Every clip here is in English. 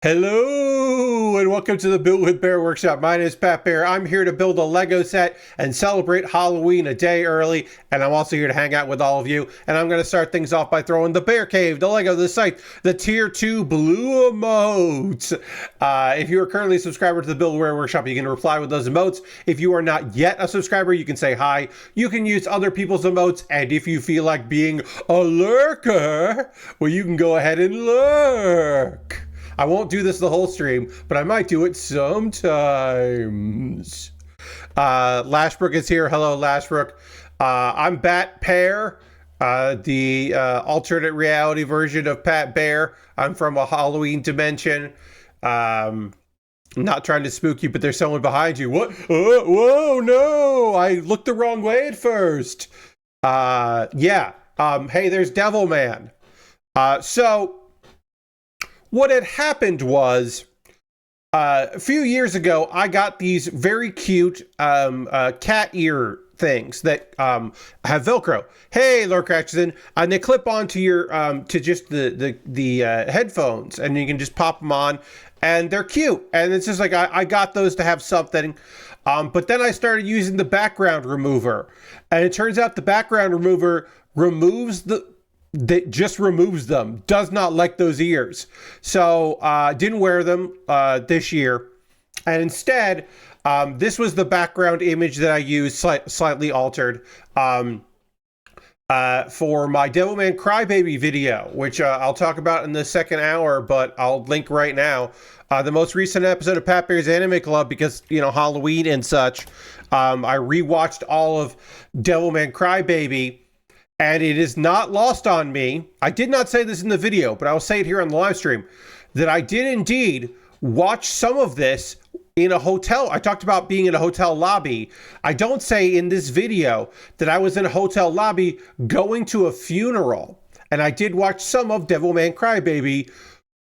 Hello and welcome to the Build with Bear Workshop. My name is Pat Bear. I'm here to build a Lego set and celebrate Halloween a day early, and I'm also here to hang out with all of you. And I'm going to start things off by throwing the Bear Cave, the Lego, the site, the Tier 2 blue emotes. If you are currently a subscriber to the Build with Bear Workshop, you can reply with those emotes. If you are not yet a subscriber, you can say hi. You can use other people's emotes, and if you feel like being a lurker, well, you can go ahead and lurk. I won't do this the whole stream, but I might do it sometimes. Lashbrook is here. Hello, Lashbrook. I'm Bat Pear, the alternate reality version of Pat Bear. I'm from a Halloween dimension. Not trying to spook you, but there's someone behind you. What? Whoa, no! I looked the wrong way at first. Hey, there's Devil Man. What had happened was, a few years ago, I got these very cute cat ear things that have Velcro. Hey, Lord Cratchison, and they clip onto your to just the headphones, and you can just pop them on, and they're cute. And it's just like I got those to have something. But then I started using the background remover, and it turns out the background remover removes that just removes them, does not like those ears. So didn't wear them this year. And instead, this was the background image that I used, slightly altered, for my Devilman Crybaby video, which I'll talk about in the second hour, but I'll link right now. The most recent episode of Pat Bear's Anime Club, because, you know, Halloween and such, I rewatched all of Devilman Crybaby. And it is not lost on me, I did not say this in the video, but I will say it here on the live stream, that I did indeed watch some of this in a hotel. I talked about being in a hotel lobby. I don't say in this video that I was in a hotel lobby going to a funeral. And I did watch some of Devilman Crybaby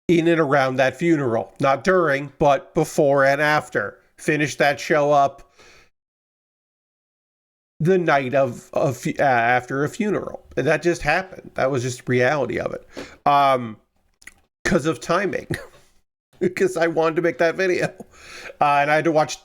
in and around that funeral. Not during, but before and after. Finished that show up the night of after a funeral. And that just happened. That was just reality of it. Because of timing. Because I wanted to make that video. And I had to watch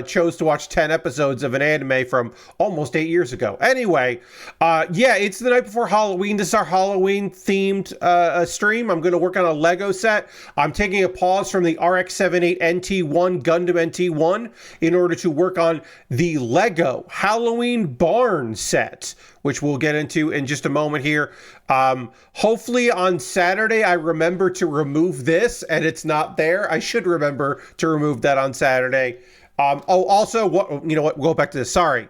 chose to watch 10 episodes of an anime from almost 8 years ago. Anyway, it's the night before Halloween. This is our Halloween themed stream. I'm going to work on a Lego set. I'm taking a pause from the RX-78 NT1 Gundam NT1 in order to work on the Lego Halloween Barn set, which we'll get into in just a moment here. Hopefully on Saturday, I remember to remove this and it's not there. I should remember to remove that on Saturday. Also, go back to this. Sorry,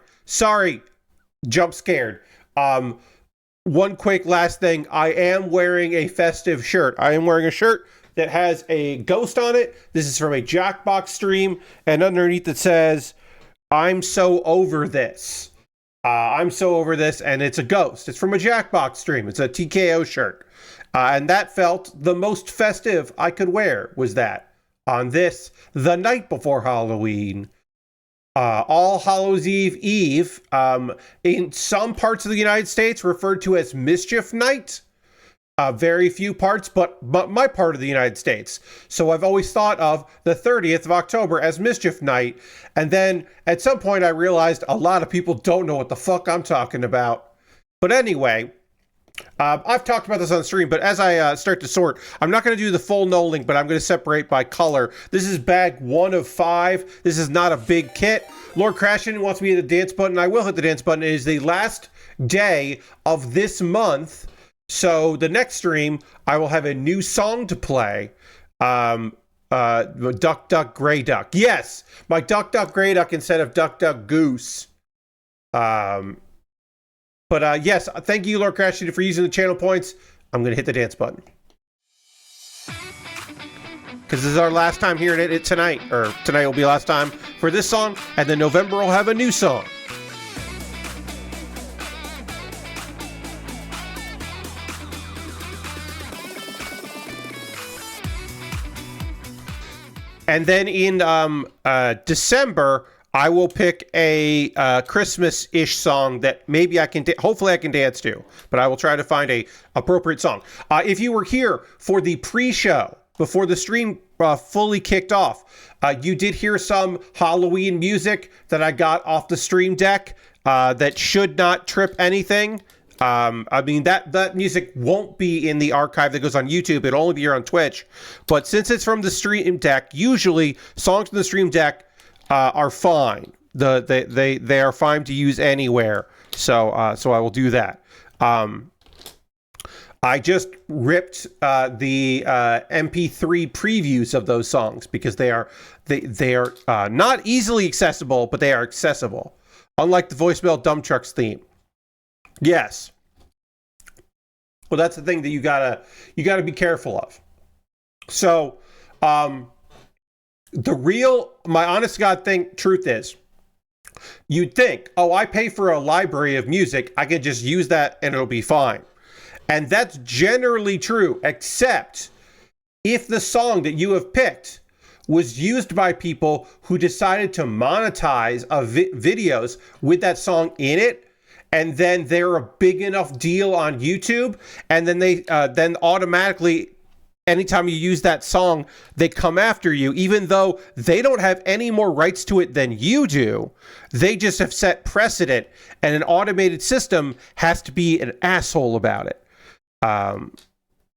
jump scared. One quick last thing. I am wearing a festive shirt. I am wearing a shirt that has a ghost on it. This is from a Jackbox stream, and underneath it says, "I'm so over this." I'm so over this, and it's a ghost. It's from a Jackbox stream. It's a TKO shirt. And that felt the most festive I could wear was that. On this, the night before Halloween. All Hallows Eve, in some parts of the United States referred to as Mischief Night. Very few parts, but my part of the United States. So I've always thought of the 30th of October as Mischief Night. And then at some point I realized a lot of people don't know what the fuck I'm talking about. But anyway, I've talked about this on stream, but as I start to sort, I'm not going to do the full no link, but I'm going to separate by color. This is bag 1 of 5. This is not a big kit. Lord Crashin wants me to hit the dance button. I will hit the dance button. It is the last day of this month. So the next stream, I will have a new song to play. Duck, Duck, Grey Duck. Yes, my Duck, Duck, Grey Duck instead of Duck, Duck, Goose. Yes, thank you, Lord Crash, for using the channel points. I'm going to hit the dance button. Because this is our last time hearing it tonight. Or tonight will be last time for this song. And then November we'll have a new song. And then in December, I will pick a Christmas-ish song that maybe I can, hopefully I can dance to, but I will try to find a appropriate song. If you were here for the pre-show before the stream fully kicked off. You did hear some Halloween music that I got off the Stream Deck that should not trip anything. I mean, that music won't be in the archive that goes on YouTube. It'll only be here on Twitch. But since it's from the Stream Deck, usually songs from the Stream Deck are fine. They are fine to use anywhere. So I will do that. I just ripped the MP3 previews of those songs because they are not easily accessible, but they are accessible. Unlike the voicemail dump trucks theme. Yes. Well, that's the thing that you gotta be careful of. So, my honest to God truth is, you'd think, oh, I pay for a library of music, I can just use that and it'll be fine. And that's generally true, except if the song that you have picked was used by people who decided to monetize videos with that song in it, and then they're a big enough deal on YouTube, and then they then automatically, anytime you use that song, they come after you, even though they don't have any more rights to it than you do. They just have set precedent, and an automated system has to be an asshole about it.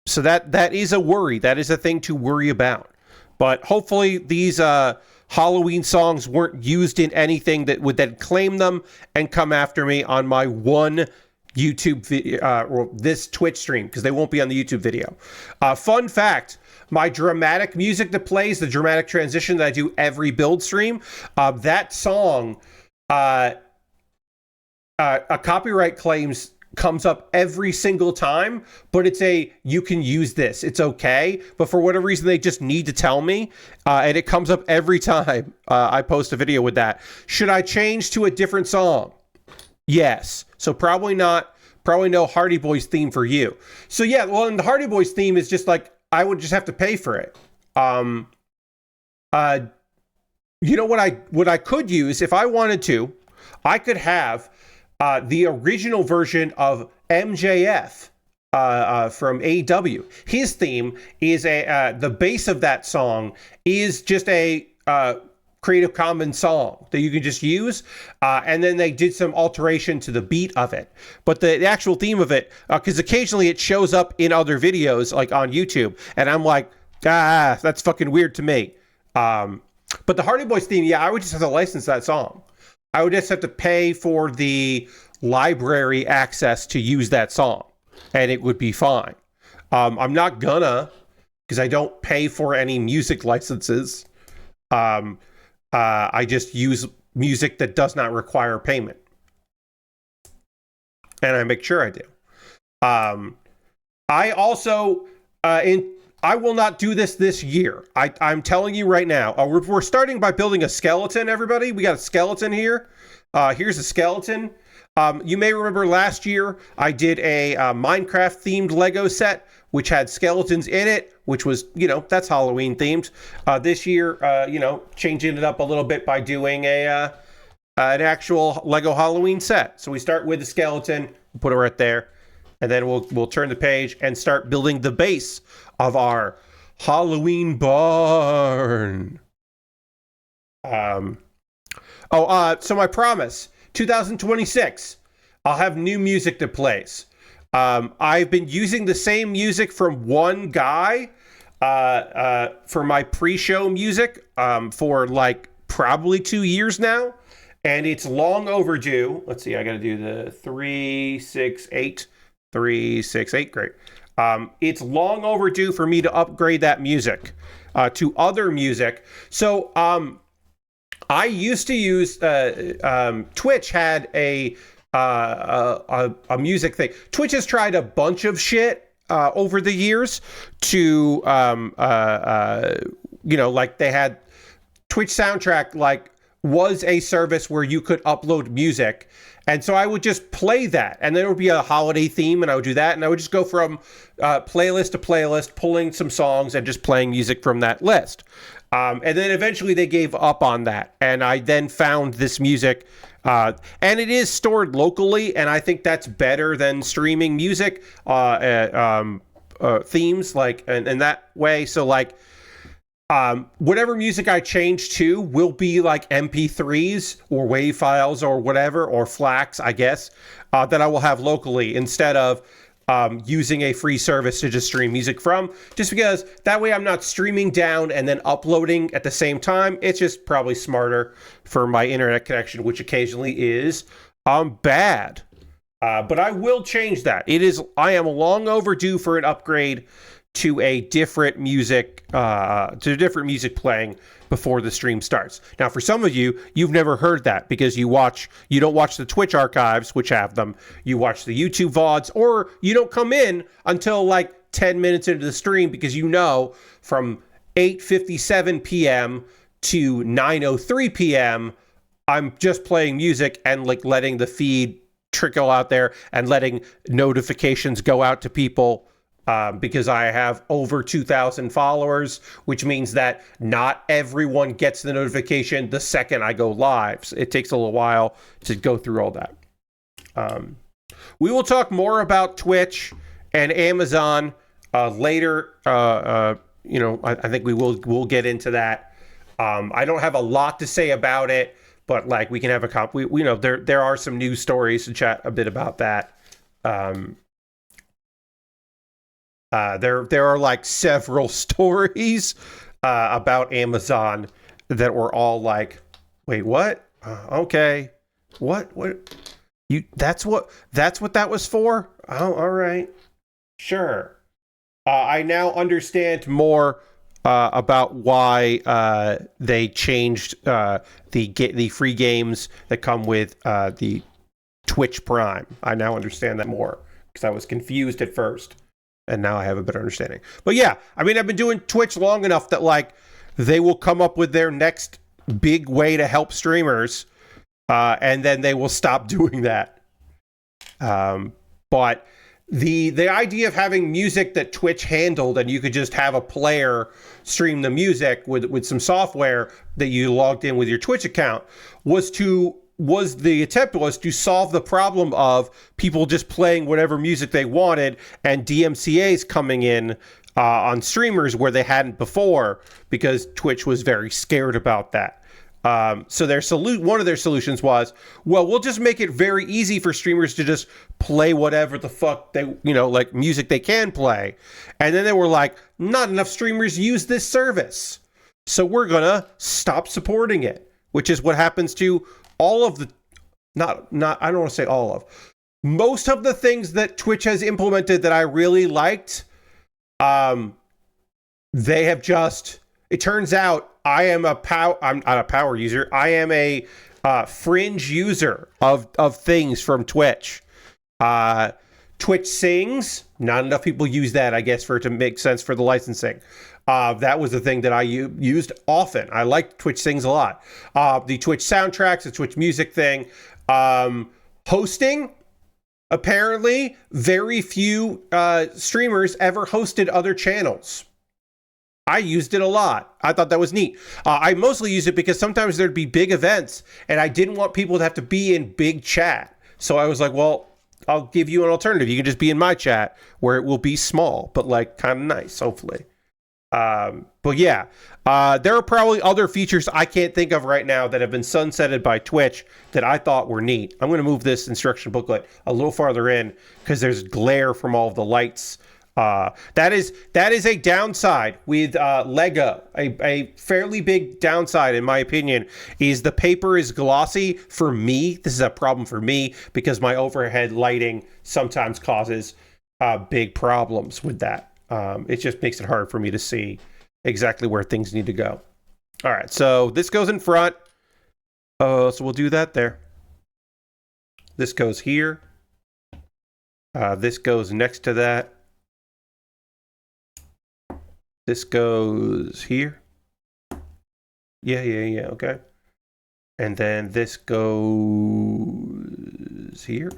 So that is a worry. That is a thing to worry about. But hopefully these Halloween songs weren't used in anything that would then claim them and come after me on my one YouTube video, or this Twitch stream, because they won't be on the YouTube video. Fun fact, my dramatic music that plays, the dramatic transition that I do every build stream, that song, a copyright claims comes up every single time, but you can use this, it's okay, but for whatever reason they just need to tell me, and it comes up every time I post a video with that. Should I change to a different song? Yes. So probably no Hardy Boys theme for you. So yeah, well, and the Hardy Boys theme is just like, I would just have to pay for it. You know what I could use if I wanted to, I could have the original version of MJF from AEW. His theme is the base of that song is just a Creative Commons song that you can just use, and then they did some alteration to the beat of it. But the actual theme of it, because occasionally it shows up in other videos, like on YouTube, and I'm like, that's fucking weird to me. But the Hardy Boys theme, yeah, I would just have to license that song. I would just have to pay for the library access to use that song, and it would be fine. I'm not gonna, because I don't pay for any music licenses. I just use music that does not require payment, and I make sure I do. I also, I will not do this year. I'm telling you right now. We're starting by building a skeleton, everybody. We got a skeleton here. Here's a skeleton. You may remember last year I did a Minecraft-themed Lego set, which had skeletons in it, which was, that's Halloween themed. This year, changing it up a little bit by doing an actual Lego Halloween set. So we start with the skeleton, put it right there, and then we'll turn the page and start building the base of our Halloween barn. So my promise, 2026, I'll have new music that plays. I've been using the same music from one guy for my pre-show music for like probably 2 years now, and it's long overdue. Let's see, I gotta do the 368. Great. It's long overdue for me to upgrade that music to other music. So I used to use Twitch had a music thing. Twitch has tried a bunch of shit over the years to like they had Twitch Soundtrack, like was a service where you could upload music. And so I would just play that, and there would be a holiday theme, and I would do that, and I would just go from playlist to playlist, pulling some songs and just playing music from that list. And then eventually they gave up on that, and I then found this music, and it is stored locally, and I think that's better than streaming music. themes, like, and that way. So like, whatever music I change to will be like MP3s or WAV files or whatever, or FLACs, I guess, that I will have locally instead of using a free service to just stream music from, just because that way I'm not streaming down and then uploading at the same time. It's just probably smarter for my internet connection, which occasionally is bad. But I will change that. I am long overdue for an upgrade to a different music playing before the stream starts. Now, for some of you, you've never heard that because you don't watch the Twitch archives, which have them. You watch the YouTube VODs, or you don't come in until like 10 minutes into the stream because you know from 8:57 p.m. to 9:03 p.m. I'm just playing music and like letting the feed trickle out there and letting notifications go out to people. Because I have over 2,000 followers, which means that not everyone gets the notification the second I go live. So it takes a little while to go through all that. We will talk more about Twitch and Amazon later. I think we'll get into that. I don't have a lot to say about it, but like we can have there are some news stories to chat a bit about that. There are like several stories about Amazon that were all like, wait, what? Okay, what? That's what that was for? Oh, all right, sure. I now understand more about why they changed the free games that come with the Twitch Prime. I now understand that more because I was confused at first. And now I have a better understanding. But yeah, I mean, I've been doing Twitch long enough that like they will come up with their next big way to help streamers, and then they will stop doing that. But the idea of having music that Twitch handled and you could just have a player stream the music with some software that you logged in with your Twitch account the attempt was to solve the problem of people just playing whatever music they wanted and DMCAs coming in on streamers where they hadn't before because Twitch was very scared about that. So one of their solutions was, well, we'll just make it very easy for streamers to just play whatever the fuck they, like music they can play. And then they were like, not enough streamers use this service. So we're going to stop supporting it, which is what happens to all of the, I don't want to say all of, most of the things that Twitch has implemented that I really liked, they have just, it turns out I'm not a power user. I am a fringe user of things from Twitch. Twitch Sings, not enough people use that, I guess, for it to make sense for the licensing. That was the thing that I used often. I liked Twitch Sings a lot. The Twitch soundtracks, the Twitch music thing. Hosting, apparently, very few streamers ever hosted other channels. I used it a lot. I thought that was neat. I mostly used it because sometimes there'd be big events, and I didn't want people to have to be in big chat. So I was like, well, I'll give you an alternative. You can just be in my chat, where it will be small, but like kind of nice, hopefully. But yeah, there are probably other features I can't think of right now that have been sunsetted by Twitch that I thought were neat. I'm going to move this instruction booklet a little farther in because there's glare from all of the lights. That is a downside with Lego. A fairly big downside, in my opinion, is the paper is glossy. For me, this is a problem for me because my overhead lighting sometimes causes big problems with that. It just makes it hard for me to see exactly where things need to go. All right, so this goes in front. So we'll do that there. This goes here. This goes next to that. This goes here. Yeah, okay. And then this goes here.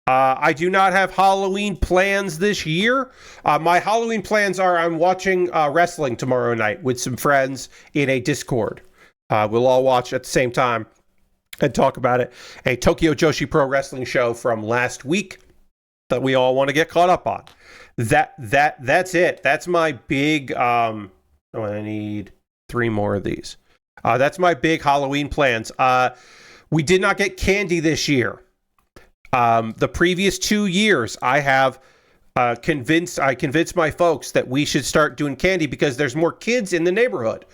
I do not have Halloween plans this year. My Halloween plans are I'm watching wrestling tomorrow night with some friends in a Discord. We'll all watch at the same time and talk about it. A Tokyo Joshi Pro Wrestling show from last week. that we all want to get caught up on. That's it. That's my big. I need 3 more of these. That's my big Halloween plans. We did not get candy this year. The previous 2 years, I have convinced my folks that we should start doing candy because there's more kids in the neighborhood.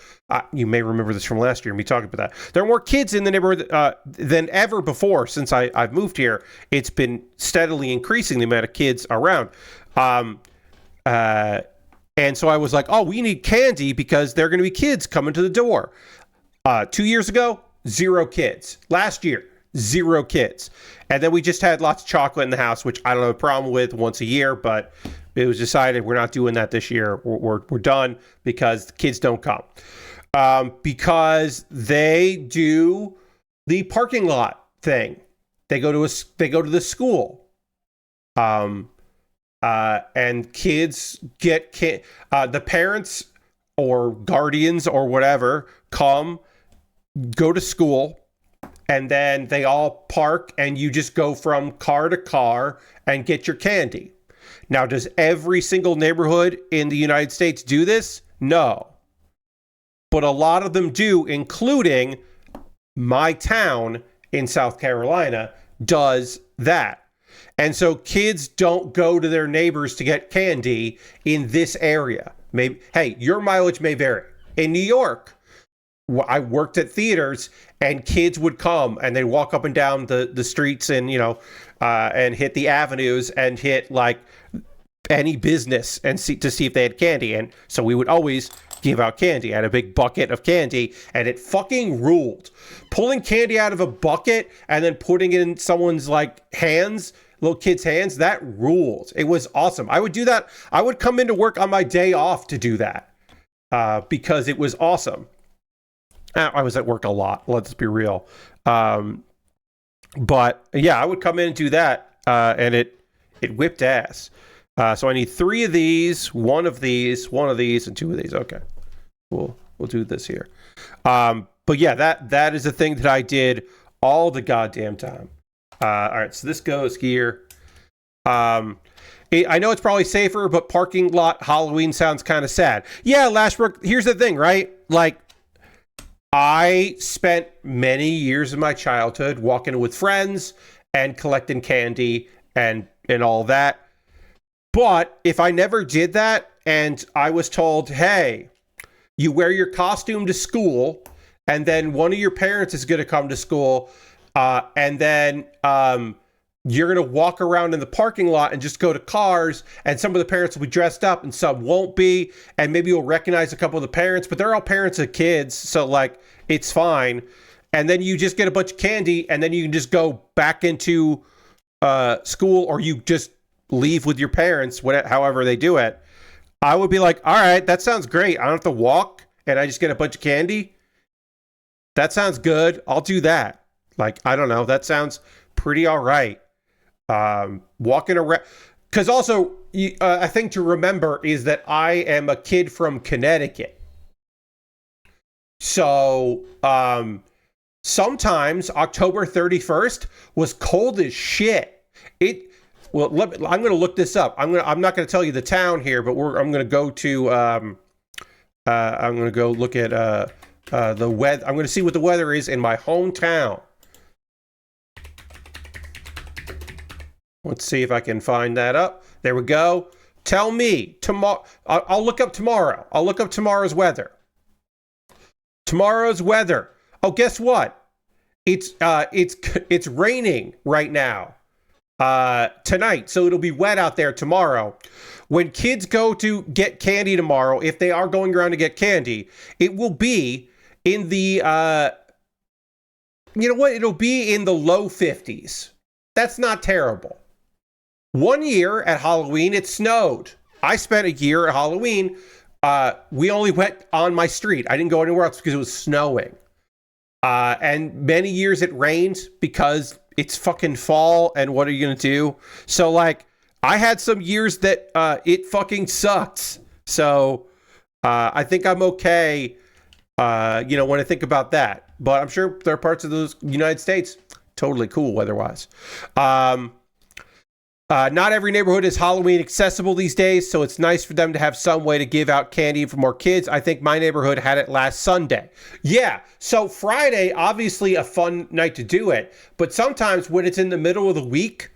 You may remember this from last year, me talking about that. There are more kids in the neighborhood than ever before since I've moved here. It's been steadily increasing the amount of kids around. And so I was like, oh, we need candy because there are going to be kids coming to the door. 2 years ago, 0 kids. Last year, 0 kids. And then we just had lots of chocolate in the house, which I don't have a problem with once a year, but it was decided we're not doing that this year. We're done because the kids don't come. Because they do the parking lot thing. They go to the school. And kids get the parents or guardians or whatever go to school, and then they all park, and you just go from car to car and get your candy. Now, does every single neighborhood in the United States do this? No. But a lot of them do, including my town in South Carolina does that. And so kids don't go to their neighbors to get candy in this area. Maybe, hey, your mileage may vary. In New York, I worked at theaters, and kids would come and they'd walk up and down the streets and, and hit the avenues and hit like any business and see if they had candy. And so we would always give out candy. I had a big bucket of candy, and it fucking ruled. Pulling candy out of a bucket and then putting it in someone's like hands, little kids' hands, that ruled. It was awesome. I would do that. I would come into work on my day off to do that because it was awesome. I was at work a lot. Let's be real. But yeah, I would come in and do that, and it whipped ass. So I need 3 of these, 1 of these, 1 of these, and 2 of these. Okay, we'll do this here. But yeah, that is a thing that I did all the goddamn time. All right, so this goes here. I know it's probably safer, but parking lot Halloween sounds kind of sad. Yeah, Lashbrook, here's the thing, right? Like, I spent many years of my childhood walking with friends and collecting candy and all that. But if I never did that and I was told, hey, you wear your costume to school, and then one of your parents is going to come to school, and then you're going to walk around in the parking lot and just go to cars, and some of the parents will be dressed up and some won't be, and maybe you'll recognize a couple of the parents, but they're all parents of kids, so like it's fine. And then you just get a bunch of candy, and then you can just go back into school, or you just leave with your parents, however they do it. I would be like, all right, that sounds great. I don't have to walk, and I just get a bunch of candy. That sounds good. I'll do that. Like, I don't know. That sounds pretty all right. Walking around, because also a thing to remember is that I am a kid from Connecticut, so sometimes October 31st was cold as shit. I'm going to look this up. I'm not going to tell you the town here, but I'm going to go to I'm going to go look at the weather. I'm going to see what the weather is in my hometown. Let's see if I can find that up. There we go. Tell me tomorrow. I'll look up tomorrow. I'll look up tomorrow's weather. Tomorrow's weather. Oh, guess what? It's raining right now. Tonight, so it'll be wet out there tomorrow. When kids go to get candy tomorrow, if they are going around to get candy, it will be in the you know what? It'll be in the low 50s. That's not terrible. One year at Halloween, it snowed. I spent a year at Halloween. We only went on my street. I didn't go anywhere else because it was snowing. And many years it rained because it's fucking fall. And what are you going to do? So, like, I had some years that it fucking sucked. So I think I'm okay, when I think about that. But I'm sure there are parts of the United States totally cool weather-wise. Not every neighborhood is Halloween accessible these days, so it's nice for them to have some way to give out candy for more kids. I think my neighborhood had it last Sunday. Yeah, so Friday, obviously a fun night to do it, but sometimes when it's in the middle of the week,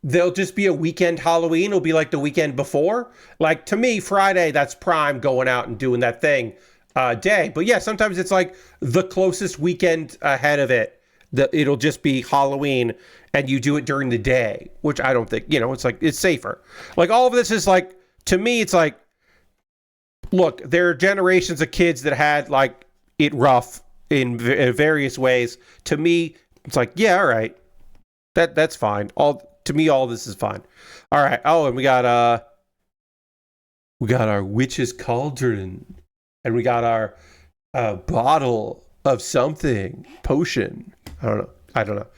there'll just be a weekend Halloween. It'll be like the weekend before. Like, to me, Friday, that's prime going out and doing that thing day. But yeah, sometimes it's like the closest weekend ahead of it. It'll just be Halloween and you do it during the day, which I don't think, it's like, it's safer. Like, all of this is like, to me, it's like, look, there are generations of kids that had like it rough in various ways. To me, it's like, yeah, all right, that's fine. To me, all this is fine. All right. Oh, and we got our witch's cauldron, and we got our bottle of something, potion. I don't know.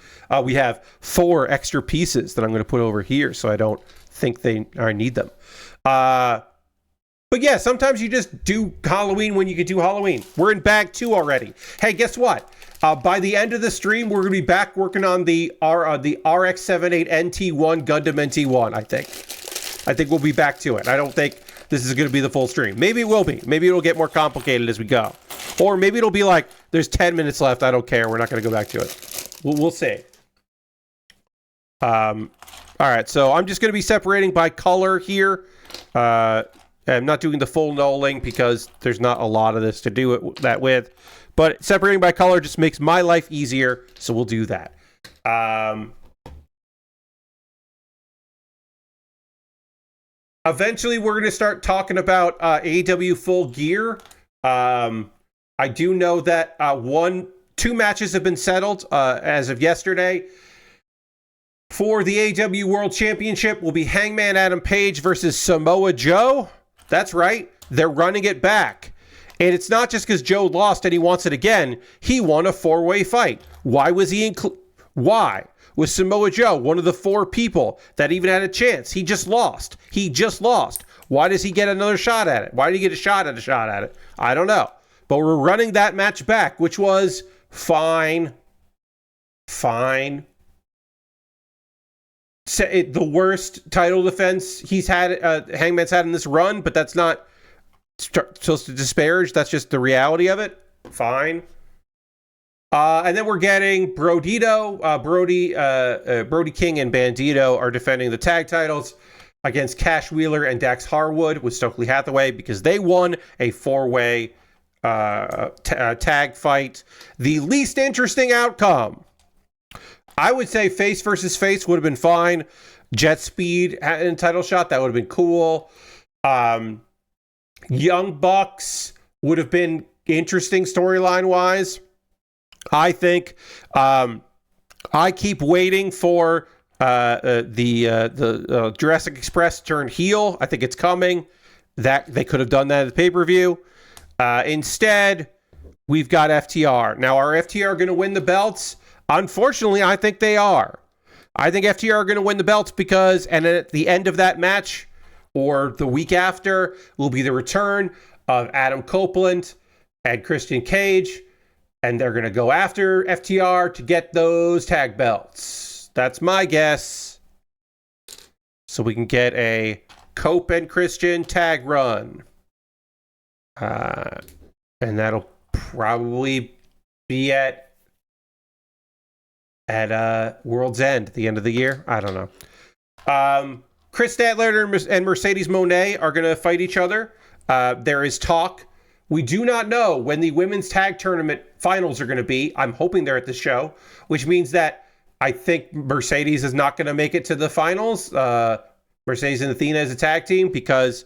We have 4 extra pieces that I'm going to put over here, so I don't think I need them. But yeah, sometimes you just do Halloween when you could do Halloween. We're in bag 2 already. Hey, guess what? By the end of the stream, we're going to be back working on the RX-78 NT1 Gundam NT1, I think. I think we'll be back to it. I don't think this is going to be the full stream. Maybe it will be. Maybe it'll get more complicated as we go. Or maybe it'll be like, there's 10 minutes left. I don't care. We're not going to go back to it. We'll see. All right. So I'm just going to be separating by color here. I'm not doing the full knolling because there's not a lot of this to do that with. But separating by color just makes my life easier. So we'll do that. Eventually, we're going to start talking about AEW Full Gear. I do know that 2 matches have been settled as of yesterday. For the AEW World Championship will be Hangman Adam Page versus Samoa Joe. That's right. They're running it back. And it's not just because Joe lost and he wants it again. He won a 4-way fight. Why was he Why was Samoa Joe one of the 4 people that even had a chance? He just lost. Why does he get another shot at it? Why did he get a shot at it? I don't know. But we're running that match back, which was fine. The worst title defense Hangman's had in this run, but that's not supposed to disparage. That's just the reality of it. Fine. And then we're getting Brody King and Bandito are defending the tag titles against Cash Wheeler and Dax Harwood with Stokely Hathaway because they won a 4-way tag fight. The least interesting outcome, I would say face versus face would have been fine. Jet Speed in a title shot, that would have been cool. Young Bucks would have been interesting storyline wise. I think I keep waiting for the Jurassic Express turn heel. I think it's coming. That they could have done that at the pay-per-view. Instead, we've got FTR. Now, are FTR going to win the belts? Unfortunately, I think they are. I think FTR are going to win the belts because, and at the end of that match, or the week after, will be the return of Adam Copeland and Christian Cage, and they're going to go after FTR to get those tag belts. That's my guess. So we can get a Cope and Christian tag run. And that'll probably be at World's End at the end of the year. I don't know. Chris Statlander and Mercedes Moné are going to fight each other. There is talk. We do not know when the women's tag tournament finals are going to be. I'm hoping they're at the show, which means that I think Mercedes is not going to make it to the finals. Mercedes and Athena as a tag team because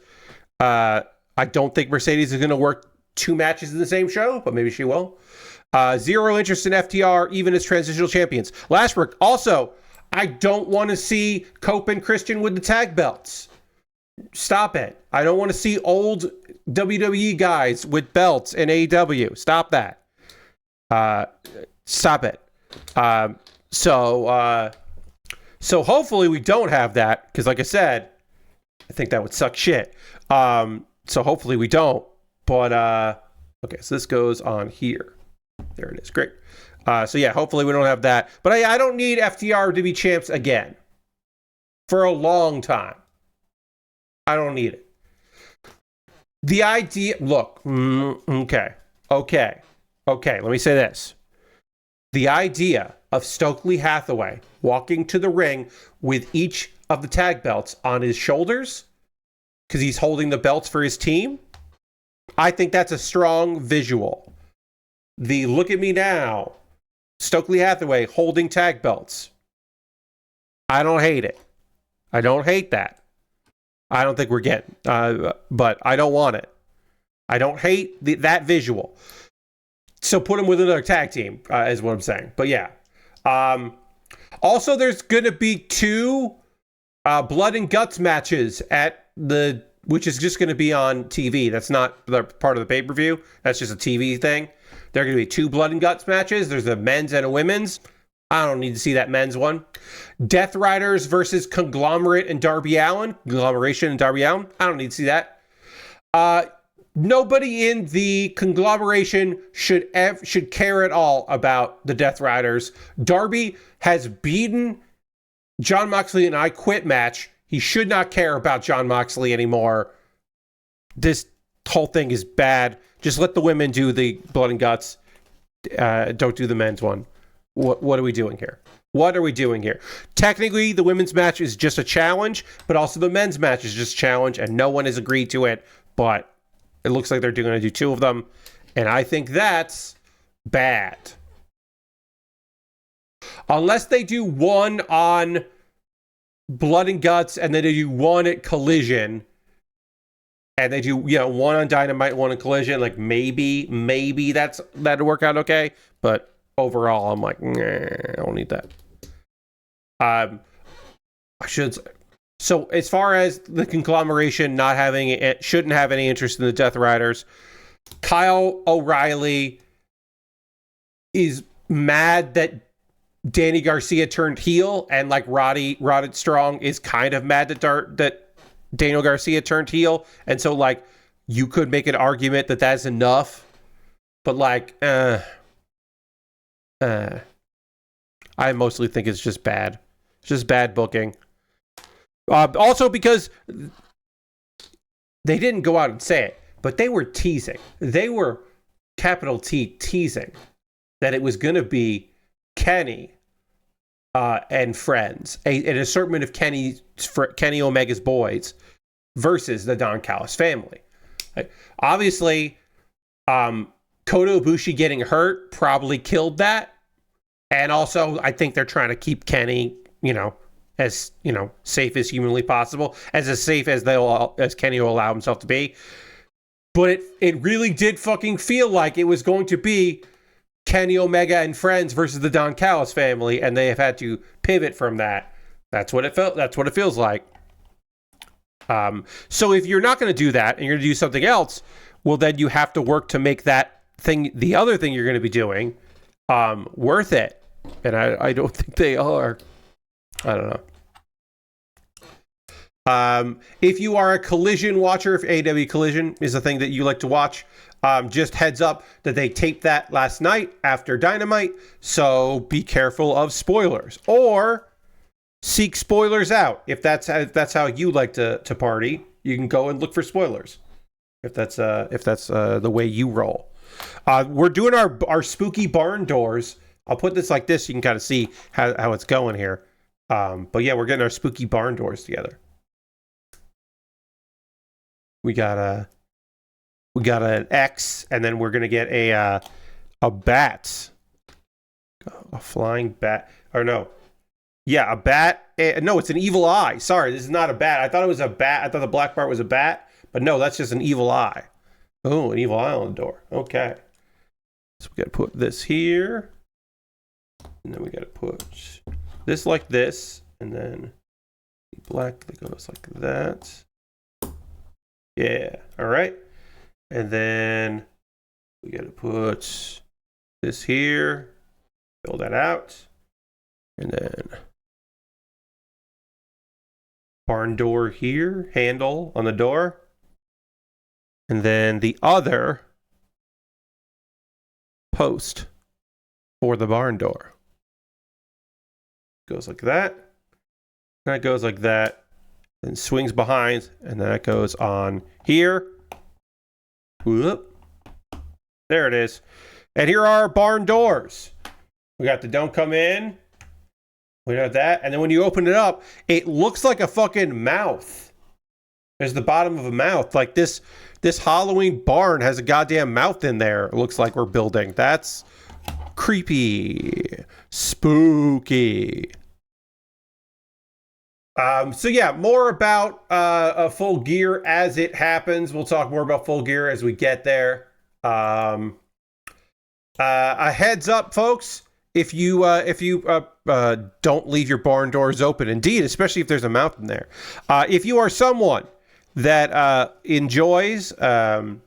I don't think Mercedes is going to work 2 matches in the same show, but maybe she will. Zero interest in FTR, even as transitional champions. Lashbrook, also, I don't want to see Cope and Christian with the tag belts. Stop it. I don't want to see old WWE guys with belts in AEW. Stop that. Stop it. So hopefully we don't have that, because like I said, I think that would suck shit. So hopefully we don't. But, okay, so this goes on here. There it is. Great. So yeah, hopefully we don't have that. But I don't need FTR to be champs again. for a long time. I don't need it. The idea, look, okay. Let me say this. The idea of Stokely Hathaway walking to the ring with each of the tag belts on his shoulders, because he's holding the belts for his team, I think that's a strong visual. The look at me now, Stokely Hathaway holding tag belts. I don't hate it. I don't hate that. I don't think we're getting, but I don't want it. I don't hate that visual. So put him with another tag team, is what I'm saying. But yeah. Also, there's going to be 2 blood and guts matches which is just going to be on TV. That's not part of the pay-per-view. That's just a TV thing. There are going to be 2 blood and guts matches. There's a men's and a women's. I don't need to see that men's one. Death Riders versus Conglomerate and Darby Allin. Conglomeration and Darby Allin. I don't need to see that. Nobody in the conglomeration should care at all about the Death Riders. Darby has beaten Jon Moxley in an I Quit match. He should not care about Jon Moxley anymore. This whole thing is bad. Just let the women do the blood and guts. Don't do the men's one. What are we doing here? What are we doing here? Technically, the women's match is just a challenge, but also the men's match is just a challenge, and no one has agreed to it. But it looks like they're going to do 2 of them, and I think that's bad. Unless they do one on Blood and Guts, and then they do one at Collision, and they do one on Dynamite, one on Collision. Like maybe that'd work out okay. But overall, I'm like, nah, I don't need that. I should say. So as far as the conglomeration not having it, shouldn't have any interest in the Death Riders. Kyle O'Reilly is mad that Danny Garcia turned heel, and like Roderick Strong is kind of mad that Daniel Garcia turned heel, and so like you could make an argument that that's enough, but like, I mostly think it's just bad. It's just bad booking. Also because they didn't go out and say it, but they were teasing. They were capital T teasing that it was going to be Kenny and friends, an assortment of Kenny Omega's boys versus the Don Callis family. Obviously, Kota Ibushi getting hurt probably killed that. And also, I think they're trying to keep Kenny, as safe as humanly possible, as safe as Kenny will allow himself to be. But it really did fucking feel like it was going to be Kenny Omega and friends versus the Don Callis family, and they have had to pivot from that. That's what it felt. That's what it feels like. So if you're not going to do that and you're going to do something else, well, then you have to work to make that thing, the other thing you're going to be doing, worth it. And I don't think they are. I don't know. If you are a Collision watcher, if AEW Collision is a thing that you like to watch, just heads up that they taped that last night after Dynamite, so be careful of spoilers, or seek spoilers out. If that's how you like to party, you can go and look for spoilers. If that's the way you roll. We're doing our spooky barn doors. I'll put this like this so you can kind of see how it's going here. But yeah, we're getting our spooky barn doors together. We got an X, and then we're gonna get a bat, a flying bat, or no, yeah, a bat. No, it's an evil eye. Sorry, this is not a bat. I thought it was a bat. I thought the black part was a bat, but no, that's just an evil eye. Oh, an evil eye on the door. Okay, so we gotta put this here, and then we gotta put this like this, and then the black that goes like that. Yeah, all right. And then we got to put this here, fill that out, and then barn door here, handle on the door, and then the other post for the barn door. Goes like that. that goes like that, then swings behind, and that goes on here. Whoop. There it is. And here are our barn doors. We got the don't come in. We got that. And then when you open it up, it looks like a fucking mouth. There's the bottom of a mouth. Like this Halloween barn has a goddamn mouth in there. It looks like we're building. That's creepy. Spooky. So yeah, more about Full Gear as it happens. We'll talk more about Full Gear as we get there. A heads up, folks. If you don't leave your barn doors open, indeed, especially if there's a mouth in there. If you are someone that enjoys buying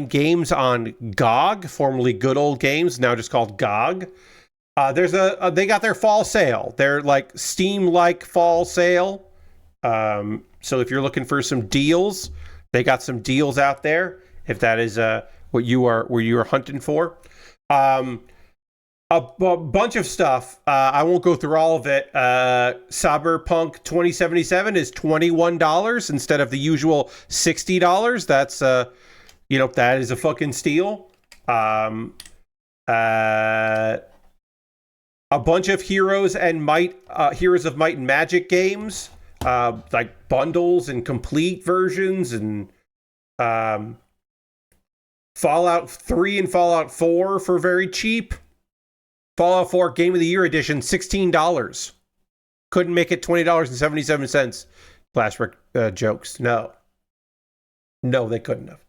games on GOG, formerly Good Old Games, now just called GOG, they got their fall sale. They're like Steam-like fall sale. So if you're looking for some deals, they got some deals out there. If that is what you are hunting for. A bunch of stuff. I won't go through all of it. Cyberpunk 2077 is $21 instead of the usual $60. That's that is a fucking steal. A bunch of Heroes of Might and Magic games, like bundles and complete versions, and Fallout 3 and Fallout 4 for very cheap. Fallout 4 Game of the Year Edition, $16. Couldn't make it $20.77. Flashback jokes. No, they couldn't have.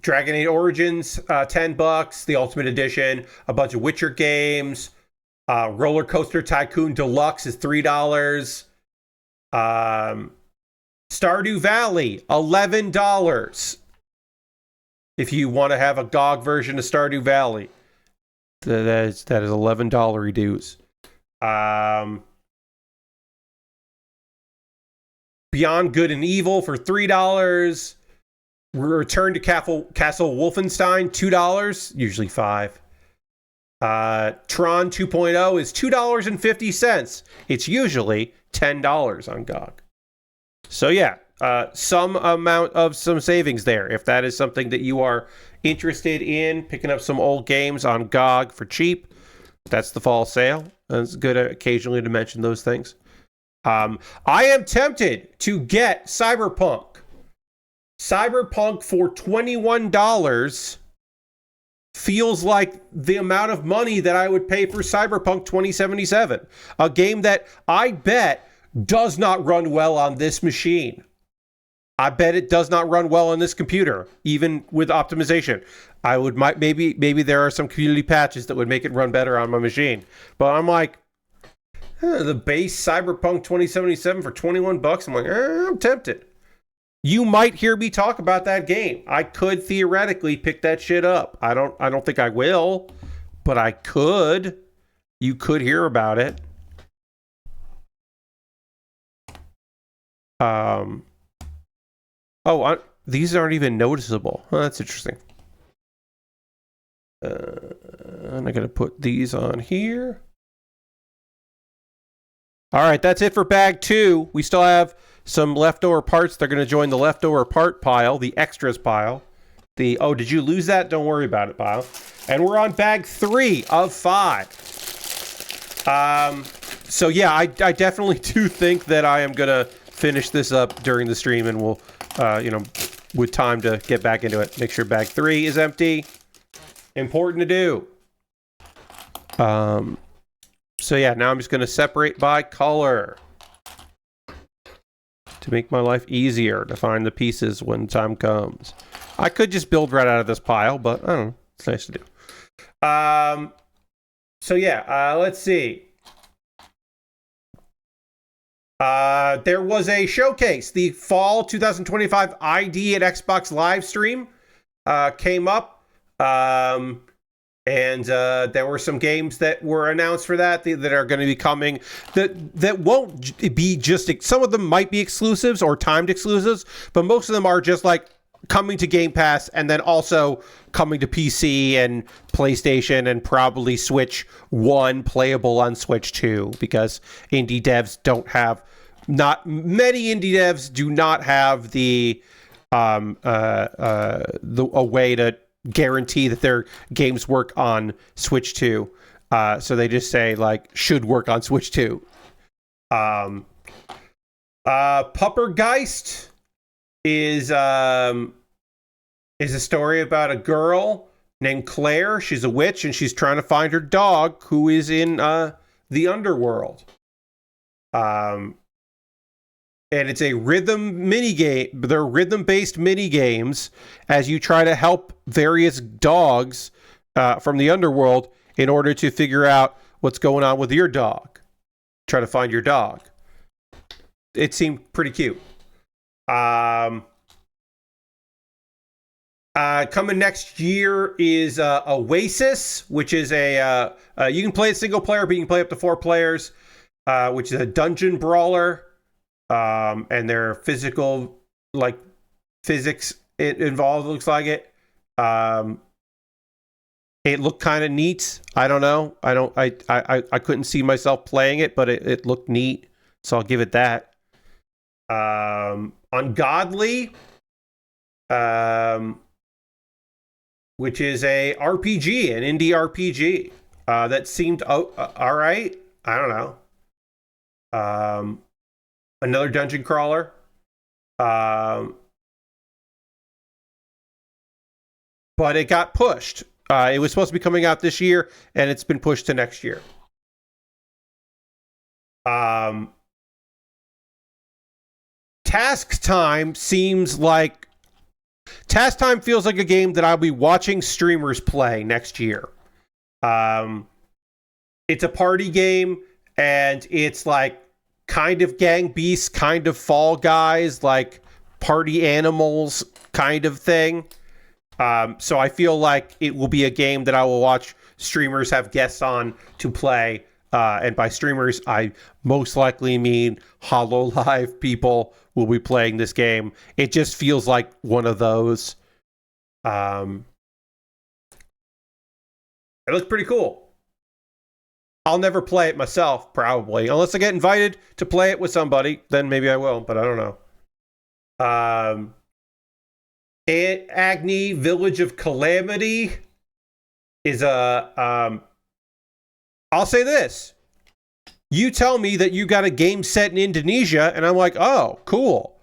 Dragon Age Origins, $10. The Ultimate Edition. A bunch of Witcher games. Roller Coaster Tycoon Deluxe is $3. Stardew Valley, $11. If you want to have a GOG version of Stardew Valley, that is $11 dues. Beyond Good and Evil for $3. Return to Castle Wolfenstein, $2, usually $5. Tron 2.0 is $2.50. It's usually $10 on GOG. So yeah, some amount of some savings there. If that is something that you are interested in, picking up some old games on GOG for cheap, that's the fall sale. It's good occasionally to mention those things. I am tempted to get Cyberpunk. Cyberpunk for $21 feels like the amount of money that I would pay for Cyberpunk 2077. A game that I bet does not run well on this machine. I bet it does not run well on this computer, even with optimization. Maybe there are some community patches that would make it run better on my machine. But I'm like, the base Cyberpunk 2077 for $21. I'm like, I'm tempted. You might hear me talk about that game. I could theoretically pick that shit up. I don't think I will, but I could. You could hear about it. These aren't even noticeable. Oh, that's interesting. And I'm going to put these on here. All right, that's it for bag 2. We still have some leftover parts. They're going to join the leftover part pile, the extras pile. Did you lose that? Don't worry about it pile. And we're on bag 3 of 5. So yeah, I definitely do think that I am going to finish this up during the stream, and we'll, with time to get back into it. Make sure bag 3 is empty. Important to do. So yeah, now I'm just going to separate by color to make my life easier to find the pieces when time comes. I could just build right out of this pile, but I don't know. It's nice to do. So yeah, let's see. There was a showcase. The fall 2025 ID at Xbox live stream came up. And there were some games that were announced for that are going to be coming that won't be just, some of them might be exclusives or timed exclusives, but most of them are just like coming to Game Pass, and then also coming to PC and PlayStation and probably Switch 1, playable on Switch 2, because indie devs don't have, not many indie devs do not have a way to guarantee that their games work on Switch 2. So they just say, like, should work on Switch 2. Puppergeist is a story about a girl named Claire. She's a witch, and she's trying to find her dog, who is in the underworld. And it's a rhythm minigame. They're rhythm-based minigames as you try to help various dogs from the underworld in order to figure out what's going on with your dog. Try to find your dog. It seemed pretty cute. Coming next year is Oasis, which is you can play it single player, but you can play up to 4 players, which is a dungeon brawler. And their physical, like, physics involved, looks like it. It looked kind of neat. I don't know. I couldn't see myself playing it, but it looked neat. So I'll give it that. Ungodly, which is a RPG, an indie RPG, that seemed all right. I don't know. Another dungeon crawler. But it got pushed. It was supposed to be coming out this year, and it's been pushed to next year. Task Time feels like a game that I'll be watching streamers play next year. It's a party game, and it's like kind of Gang Beasts, kind of Fall Guys, like party animals kind of thing. So I feel like it will be a game that I will watch streamers have guests on to play. And by streamers, I most likely mean HoloLive people will be playing this game. It just feels like one of those. It looks pretty cool. I'll never play it myself, probably. Unless I get invited to play it with somebody, then maybe I will, but I don't know. Agni, Village of Calamity is a... I'll say this. You tell me that you got a game set in Indonesia, and I'm like, oh, cool.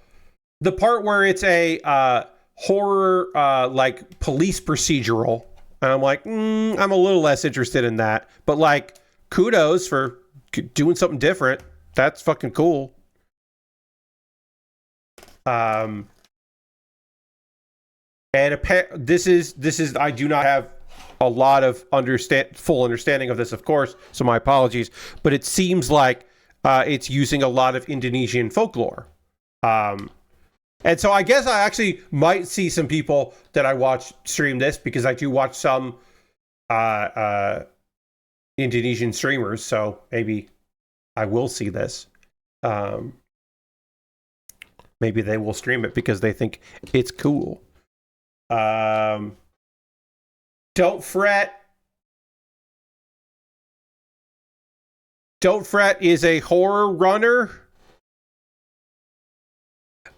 The part where it's a horror, like, police procedural, and I'm like, I'm a little less interested in that. But, like, kudos for doing something different. That's fucking cool. And this is I do not have a lot of full understanding of this, of course, so my apologies, but it seems like it's using a lot of Indonesian folklore. And so I guess I actually might see some people that I watch stream this, because I do watch some Indonesian streamers, so maybe I will see this. Maybe they will stream it because they think it's cool. Don't Fret. Don't Fret is a horror runner.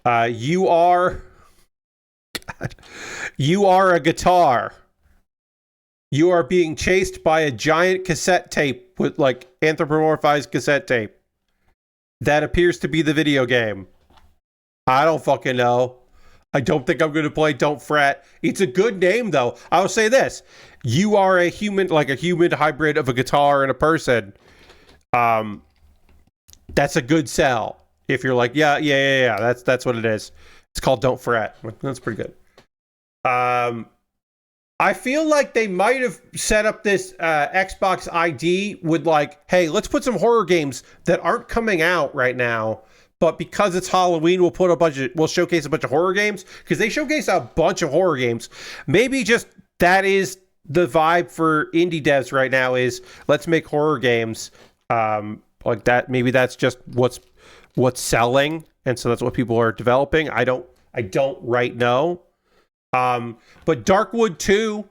You are a guitar. You are being chased by a giant cassette tape with, like, anthropomorphized cassette tape. That appears to be the video game. I don't fucking know. I don't think I'm going to play Don't Fret. It's a good name, though. I'll say this. You are a human, like a human hybrid of a guitar and a person. That's a good sell. If you're like, yeah, that's what it is. It's called Don't Fret. That's pretty good. I feel like they might have set up this Xbox ID with, like, hey, let's put some horror games that aren't coming out right now, but because it's Halloween, we'll showcase a bunch of horror games, because they showcase a bunch of horror games. Maybe just that is the vibe for indie devs right now, is let's make horror games like that. Maybe that's just what's selling, and so that's what people are developing. I don't right know. But Darkwood 2,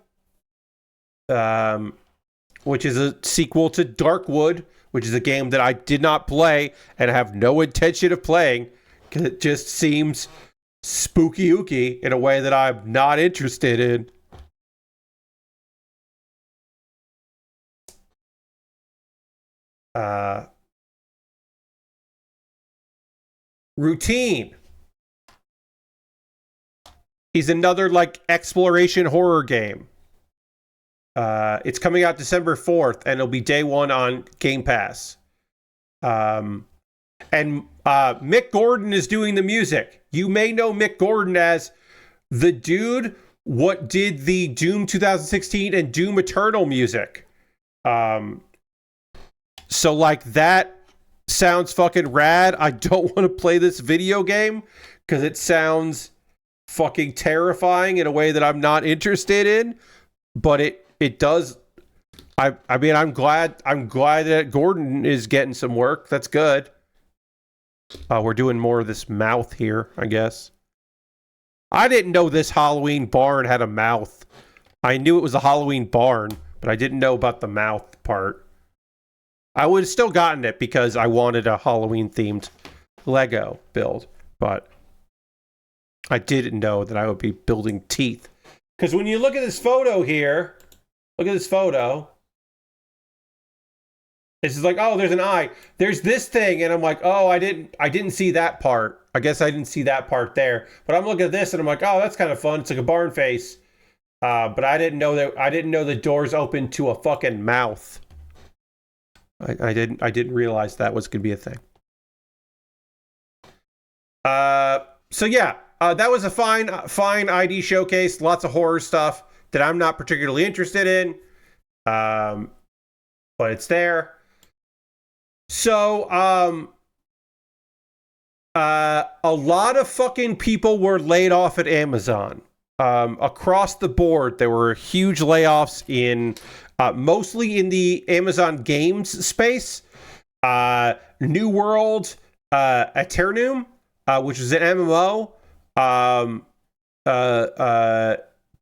which is a sequel to Darkwood, which is a game that I did not play and have no intention of playing because it just seems spooky-ooky in a way that I'm not interested in. Routine. He's another like exploration horror game. It's coming out December 4th, and it'll be day one on Game Pass. And Mick Gordon is doing the music. You may know Mick Gordon as the dude what did the Doom 2016 and Doom Eternal music. So like that sounds fucking rad. I don't want to play this video game because it sounds fucking terrifying in a way that I'm not interested in, but it does. I mean, I'm glad that Gordon is getting some work. That's good. We're doing more of this mouth here, I guess. I didn't know this Halloween barn had a mouth. I knew it was a Halloween barn, but I didn't know about the mouth part. I would have still gotten it because I wanted a Halloween-themed Lego build, but I didn't know that I would be building teeth. Because when you look at this photo here, look at this photo. It's just like, oh, there's an eye. There's this thing, and I'm like, oh, I didn't see that part. I guess I didn't see that part there. But I'm looking at this, and I'm like, oh, that's kind of fun. It's like a barn face. But I didn't know the doors open to a fucking mouth. I didn't realize that was gonna be a thing. So yeah, that was a fine ID showcase. Lots of horror stuff that I'm not particularly interested in. But it's there. So a lot of fucking people were laid off at Amazon. Across the board, there were huge layoffs in mostly in the Amazon games space. New World, Eternum, which is an MMO.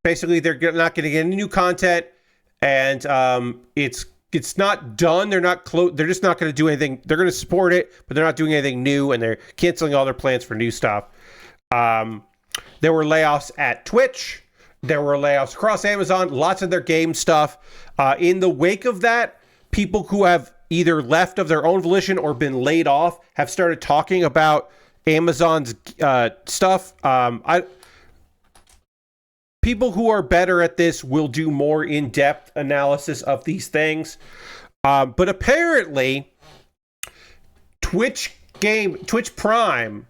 Basically, they're not going to get any new content, and it's not done. They're not they're just not going to do anything. They're going to support it, but they're not doing anything new, and they're canceling all their plans for new stuff. There were layoffs at Twitch. There were layoffs across Amazon, lots of their game stuff. In the wake of that, people who have either left of their own volition or been laid off have started talking about Amazon's stuff. People who are better at this will do more in-depth analysis of these things. But apparently, Twitch Prime...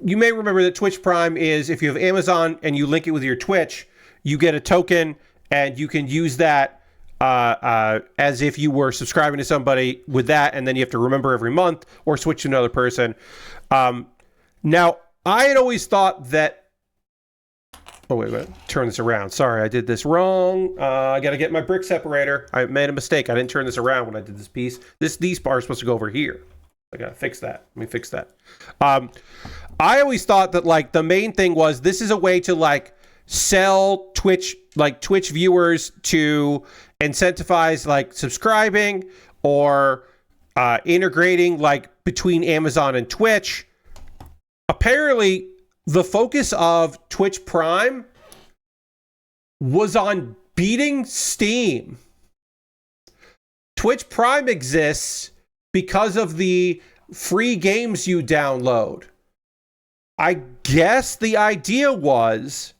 you may remember that Twitch Prime is if you have Amazon and you link it with your Twitch, you get a token and you can use that as if you were subscribing to somebody with that, and then you have to remember every month or switch to another person. Now, I had always thought that... Oh, wait, turn this around. Sorry, I did this wrong. I got to get my brick separator. I made a mistake. I didn't turn this around when I did this piece. These bars are supposed to go over here. I gotta fix that. Let me fix that. I always thought that like the main thing was this is a way to like sell Twitch viewers to incentivize like subscribing or integrating like between Amazon and Twitch. Apparently, the focus of Twitch Prime was on beating Steam. Twitch Prime exists because of the free games you download. I guess the idea was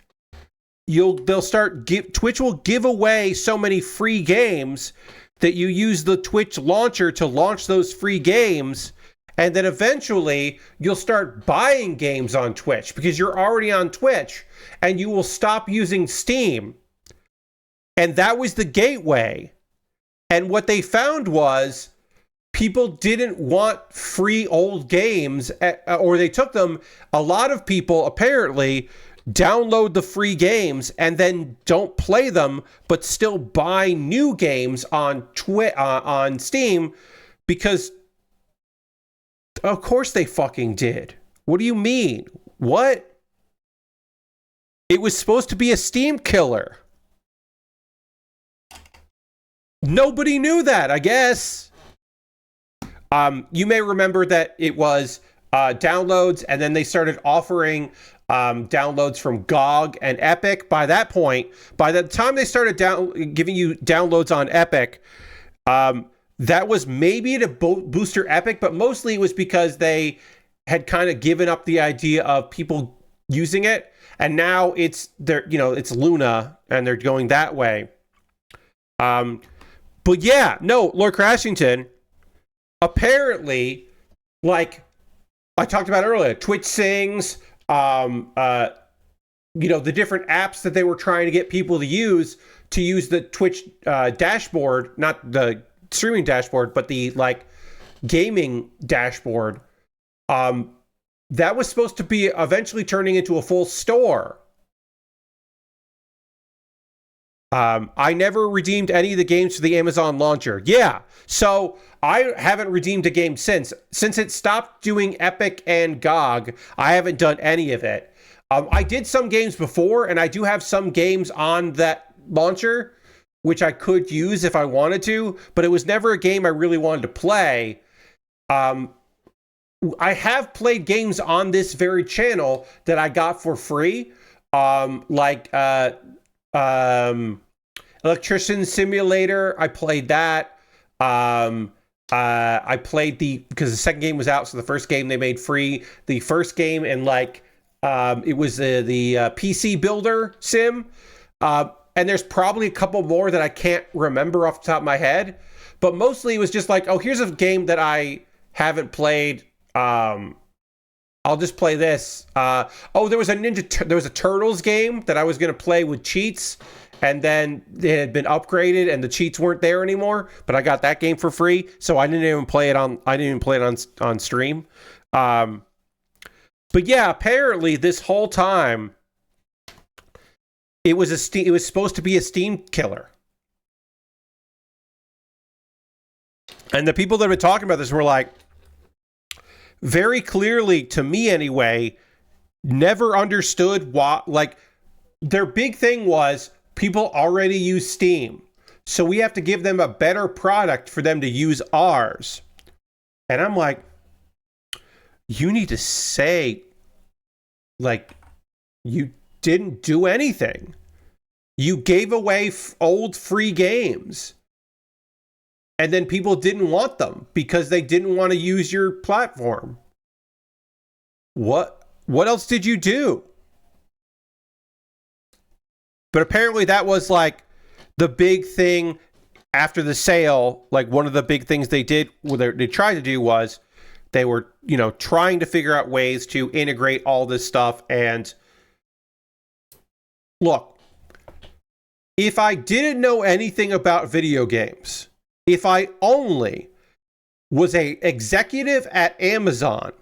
Twitch will give away so many free games that you use the Twitch launcher to launch those free games, and then eventually you'll start buying games on Twitch because you're already on Twitch, and you will stop using Steam. And that was the gateway. And what they found was people didn't want free old games, or they took them. A lot of people apparently download the free games and then don't play them, but still buy new games on on Steam because, of course, they fucking did. What do you mean? What? It was supposed to be a Steam killer. Nobody knew that, I guess. You may remember that it was downloads, and then they started offering downloads from GOG and Epic. By that point, by the time they started giving you downloads on Epic, that was maybe to boost your Epic, but mostly it was because they had kind of given up the idea of people using it, and now it's Luna, and they're going that way. But yeah, no, Lord Crashington, apparently, like I talked about earlier, Twitch Sings, the different apps that they were trying to get people to use the Twitch dashboard, not the streaming dashboard, but the like gaming dashboard. That was supposed to be eventually turning into a full store. I never redeemed any of the games for the Amazon launcher. Yeah, so I haven't redeemed a game since it stopped doing Epic and GOG. I haven't done any of it. I did some games before, and I do have some games on that launcher, which I could use if I wanted to, but it was never a game I really wanted to play. I have played games on this very channel that I got for free, Electrician Simulator. I played that. I played because the second game was out, so the first game they made free. The first game, and it was the PC Builder sim. And there's probably a couple more that I can't remember off the top of my head. But mostly it was just like, oh, here's a game that I haven't played. I'll just play this. There was a Turtles game that I was going to play with cheats, and then it had been upgraded and the cheats weren't there anymore, but I got that game for free, so I didn't even play it on stream. But yeah, apparently this whole time it was supposed to be a Steam killer. And the people that have been talking about this were like, very clearly, to me anyway, never understood what, like, their big thing was people already use Steam, so we have to give them a better product for them to use ours. And I'm like, you need to say, like, you didn't do anything. You gave away old free games. And then people didn't want them because they didn't want to use your platform. What else did you do? But apparently that was like the big thing after the sale. Like one of the big things they did, they tried to do was they were, trying to figure out ways to integrate all this stuff. And look, if I didn't know anything about video games, if I only was a executive at Amazon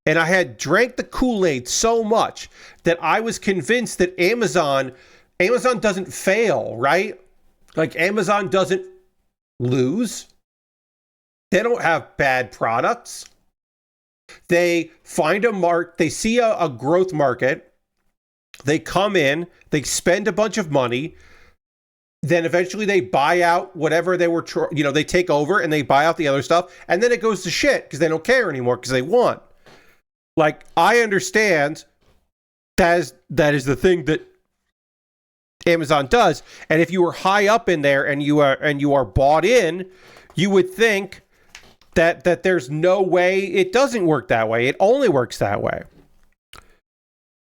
and I had drank the Kool-Aid so much that I was convinced that Amazon doesn't fail, right? Like Amazon doesn't lose. They don't have bad products. They find they see a growth market. They come in, they spend a bunch of money. Then eventually they buy out whatever they were, they take over and they buy out the other stuff. And then it goes to shit because they don't care anymore because they won. Like, I understand that is the thing that Amazon does. And if you were high up in there and you are bought in, you would think that there's no way it doesn't work that way. It only works that way.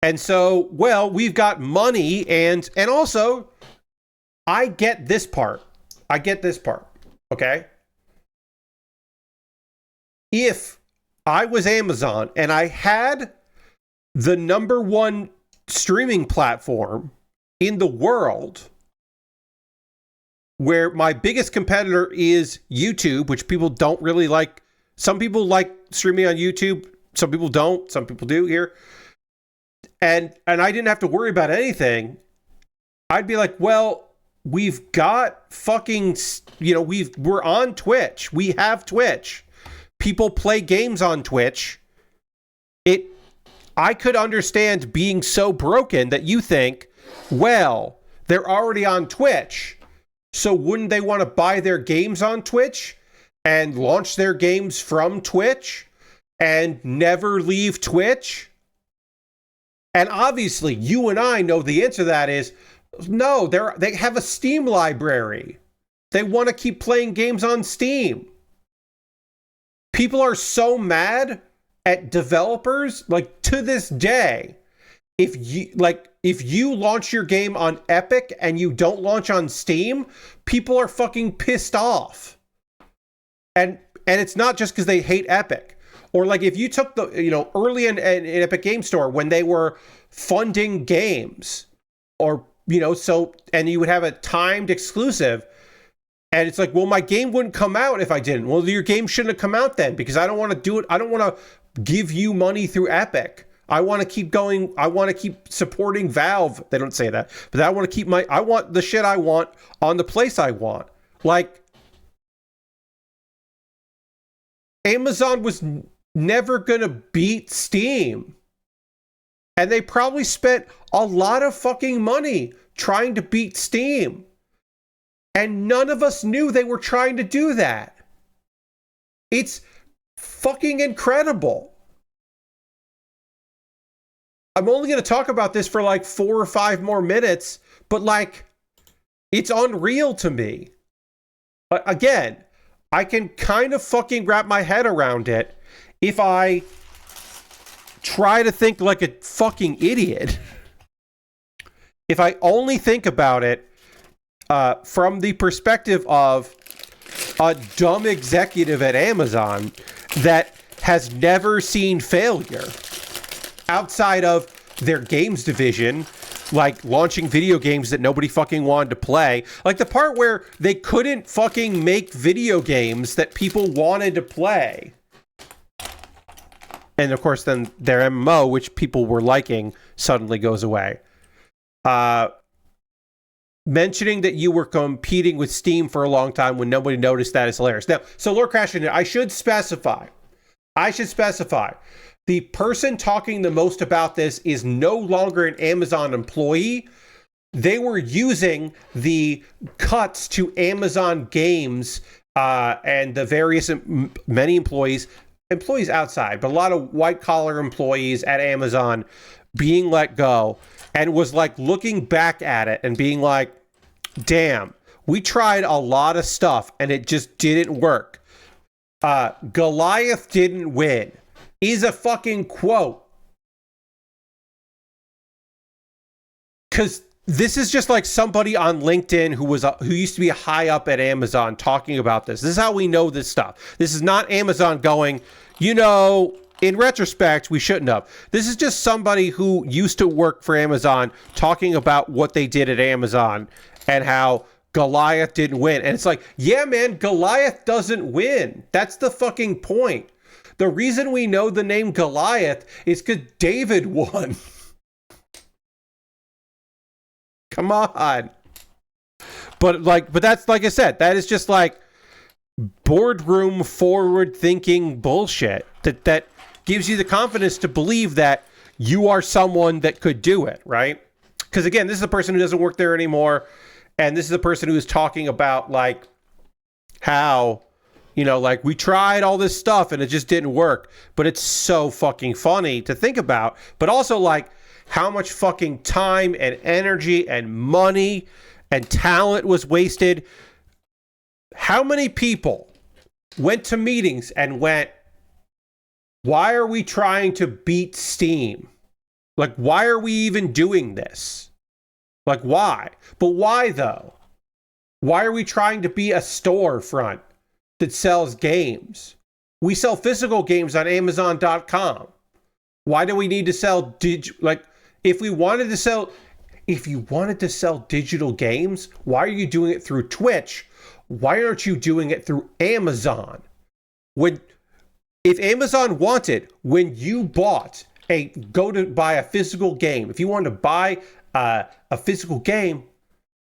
And so, well, we've got money and also I get this part. Okay? If I was Amazon and I had the number one streaming platform in the world, where my biggest competitor is YouTube, which people don't really like. Some people like streaming on YouTube. Some people don't. Some people do here. And I didn't have to worry about anything. I'd be like, well, we've got fucking, we're on Twitch. We have Twitch. People play games on Twitch. I could understand being so broken that you think well, they're already on Twitch, so wouldn't they want to buy their games on Twitch and launch their games from Twitch and never leave Twitch? And obviously, you and I know the answer to that is no, they have a Steam library. They want to keep playing games on Steam. People are so mad at developers, like, to this day. If you launch your game on Epic and you don't launch on Steam, people are fucking pissed off. And it's not just because they hate Epic. Or like if you took the, early in Epic Game Store when they were funding games, or, and you would have a timed exclusive, and it's like, well, my game wouldn't come out if I didn't. Well, your game shouldn't have come out then, because I don't want to do it. I don't want to give you money through Epic. I want to keep going. I want to keep supporting Valve. They don't say that, but I want to keep I want the shit I want on the place I want. Like, Amazon was never going to beat Steam. And they probably spent a lot of fucking money trying to beat Steam. And none of us knew they were trying to do that. It's fucking incredible. I'm only going to talk about this for like 4 or 5 more minutes, but like, it's unreal to me. Again, I can kind of fucking wrap my head around it if I try to think like a fucking idiot. If I only think about it from the perspective of a dumb executive at Amazon that has never seen failure outside of their games division, like launching video games that nobody fucking wanted to play. Like the part where they couldn't fucking make video games that people wanted to play. And of course, then their MMO, which people were liking, suddenly goes away. Mentioning that you were competing with Steam for a long time when nobody noticed that is hilarious. Now, so Lord Crashing, I should specify. The person talking the most about this is no longer an Amazon employee. They were using the cuts to Amazon games and the various, many employees outside, but a lot of white collar employees at Amazon being let go, and was like looking back at it and being like, damn, we tried a lot of stuff and it just didn't work. Goliath didn't win is a fucking quote. Because this is just like somebody on LinkedIn who used to be high up at Amazon talking about this. This is how we know this stuff. This is not Amazon going, in retrospect, we shouldn't have. This is just somebody who used to work for Amazon talking about what they did at Amazon and how Goliath didn't win. And it's like, yeah, man, Goliath doesn't win. That's the fucking point. The reason we know the name Goliath is because David won. Come on. But that's, like I said, that is just like boardroom forward thinking bullshit that gives you the confidence to believe that you are someone that could do it, right? Because again, this is a person who doesn't work there anymore, and this is a person who is talking about like how, like we tried all this stuff and it just didn't work. But it's so fucking funny to think about, but also like how much fucking time and energy and money and talent was wasted. How many people went to meetings and went, why are we trying to beat Steam? Like, why are we even doing this? Like, why? But why, though? Why are we trying to be a storefront that sells games? We sell physical games on Amazon.com. Why do we need to sell if you wanted to sell digital games, why are you doing it through Twitch? Why aren't you doing it through Amazon? If Amazon wanted, when you go to buy a physical game, if you wanted to buy a physical game,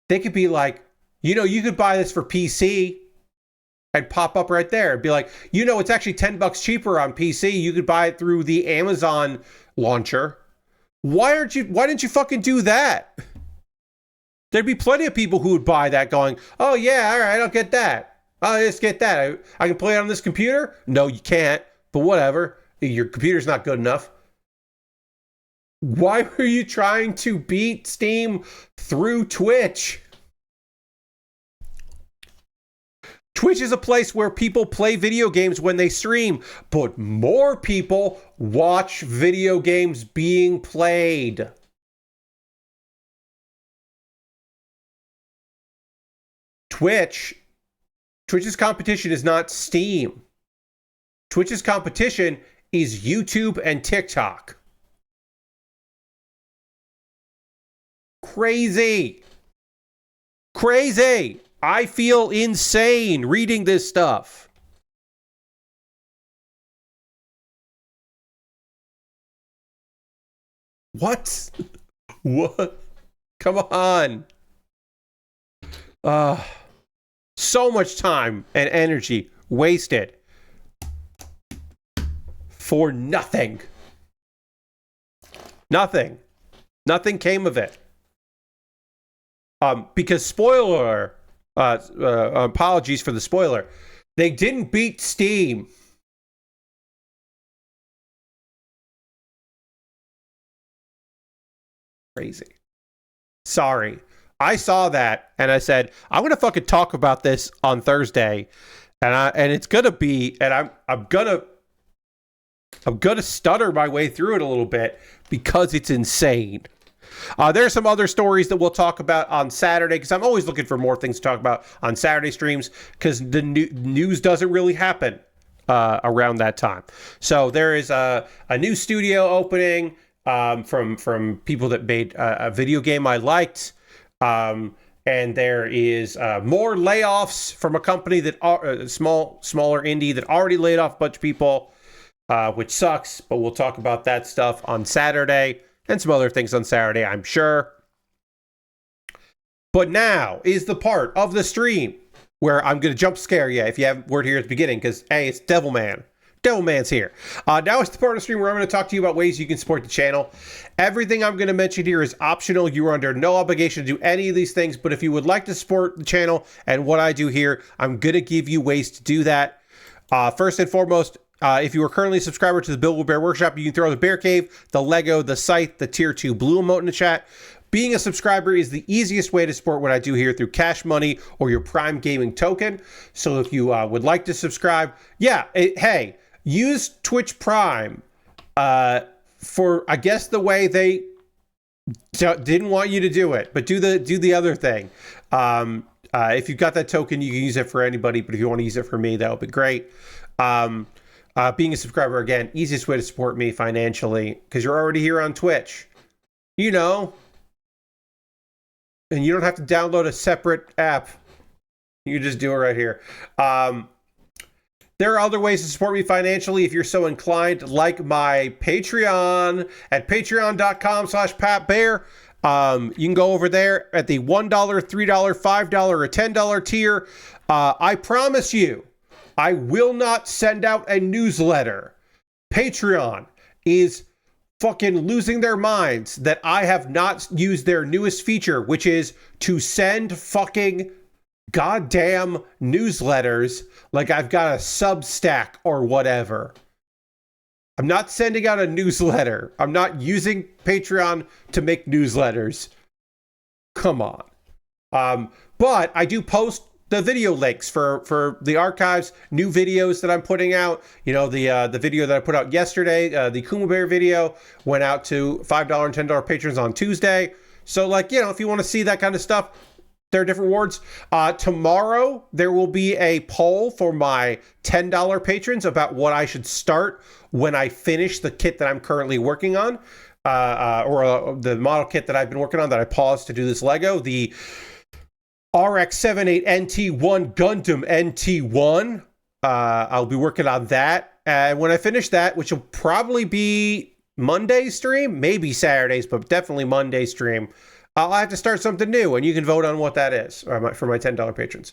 they could be like, you could buy this for PC and pop up right there and be like, it's actually $10 cheaper on PC. You could buy it through the Amazon launcher. Why didn't you fucking do that? There'd be plenty of people who would buy that going, oh yeah, all right, I'll get that. I'll just get that. I can play it on this computer? No, you can't, but whatever. Your computer's not good enough. Why were you trying to beat Steam through Twitch? Twitch is a place where people play video games when they stream, but more people watch video games being played. Twitch's competition is not Steam. Twitch's competition is YouTube and TikTok. Crazy. I feel insane reading this stuff. What? Come on. So much time and energy wasted for nothing. Nothing came of it. Because spoiler, apologies for the spoiler, they didn't beat Steam. Crazy. Sorry. I saw that and I said, I'm gonna fucking talk about this on Thursday, and it's gonna be, and I'm gonna stutter my way through it a little bit because it's insane. There are some other stories that we'll talk about on Saturday, because I'm always looking for more things to talk about on Saturday streams, because the news doesn't really happen around that time. So there is a new studio opening from people that made a video game I liked. And there is more layoffs from a company that smaller indie that already laid off a bunch of people, which sucks. But we'll talk about that stuff on Saturday and some other things on Saturday, I'm sure. But now is the part of the stream where I'm going to jump scare you if you weren't here at the beginning, because hey, it's Devilman. Devilman's here. Now it's the part of the stream where I'm going to talk to you about ways you can support the channel. Everything I'm going to mention here is optional. You are under no obligation to do any of these things, but if you would like to support the channel and what I do here, I'm going to give you ways to do that. First and foremost, if you are currently a subscriber to the Bill Will Bear Workshop, you can throw the Bear Cave, the Lego, the Scythe, the Tier 2 blue emote in the chat. Being a subscriber is the easiest way to support what I do here through Cash Money or your Prime Gaming token. So if you would like to subscribe, hey, use Twitch Prime for, I guess, the way they didn't want you to do it, but do the other thing. If you've got that token, you can use it for anybody, but if you want to use it for me, that would be great. Being a subscriber, again, easiest way to support me financially, because you're already here on Twitch, you know, and you don't have to download a separate app. You can just do it right here. There are other ways to support me financially if you're so inclined, like my Patreon at patreon.com/PatBear. You can go over there at the $1, $3, $5, or $10 tier. I promise you, I will not send out a newsletter. Patreon is fucking losing their minds that I have not used their newest feature, which is to send fucking goddamn newsletters like I've got a Substack or whatever. I'm not sending out a newsletter. I'm not using Patreon to make newsletters. Come on. But I do post the video links for the archives, new videos that I'm putting out. You know, the video that I put out yesterday, the Kuma Baer video, went out to $5 and $10 patrons on Tuesday. So, like, you know, if you want to see that kind of stuff, there are different rewards. Tomorrow, there will be a poll for my $10 patrons about what I should start when I finish the kit that I'm currently working on, or the model kit that I've been working on that I paused to do this Lego, the RX-78NT1 Gundam NT1. I'll be working on that. And when I finish that, which will probably be Monday stream, maybe Saturdays, but definitely Monday stream, I'll have to start something new, and you can vote on what that is for my $10 patrons.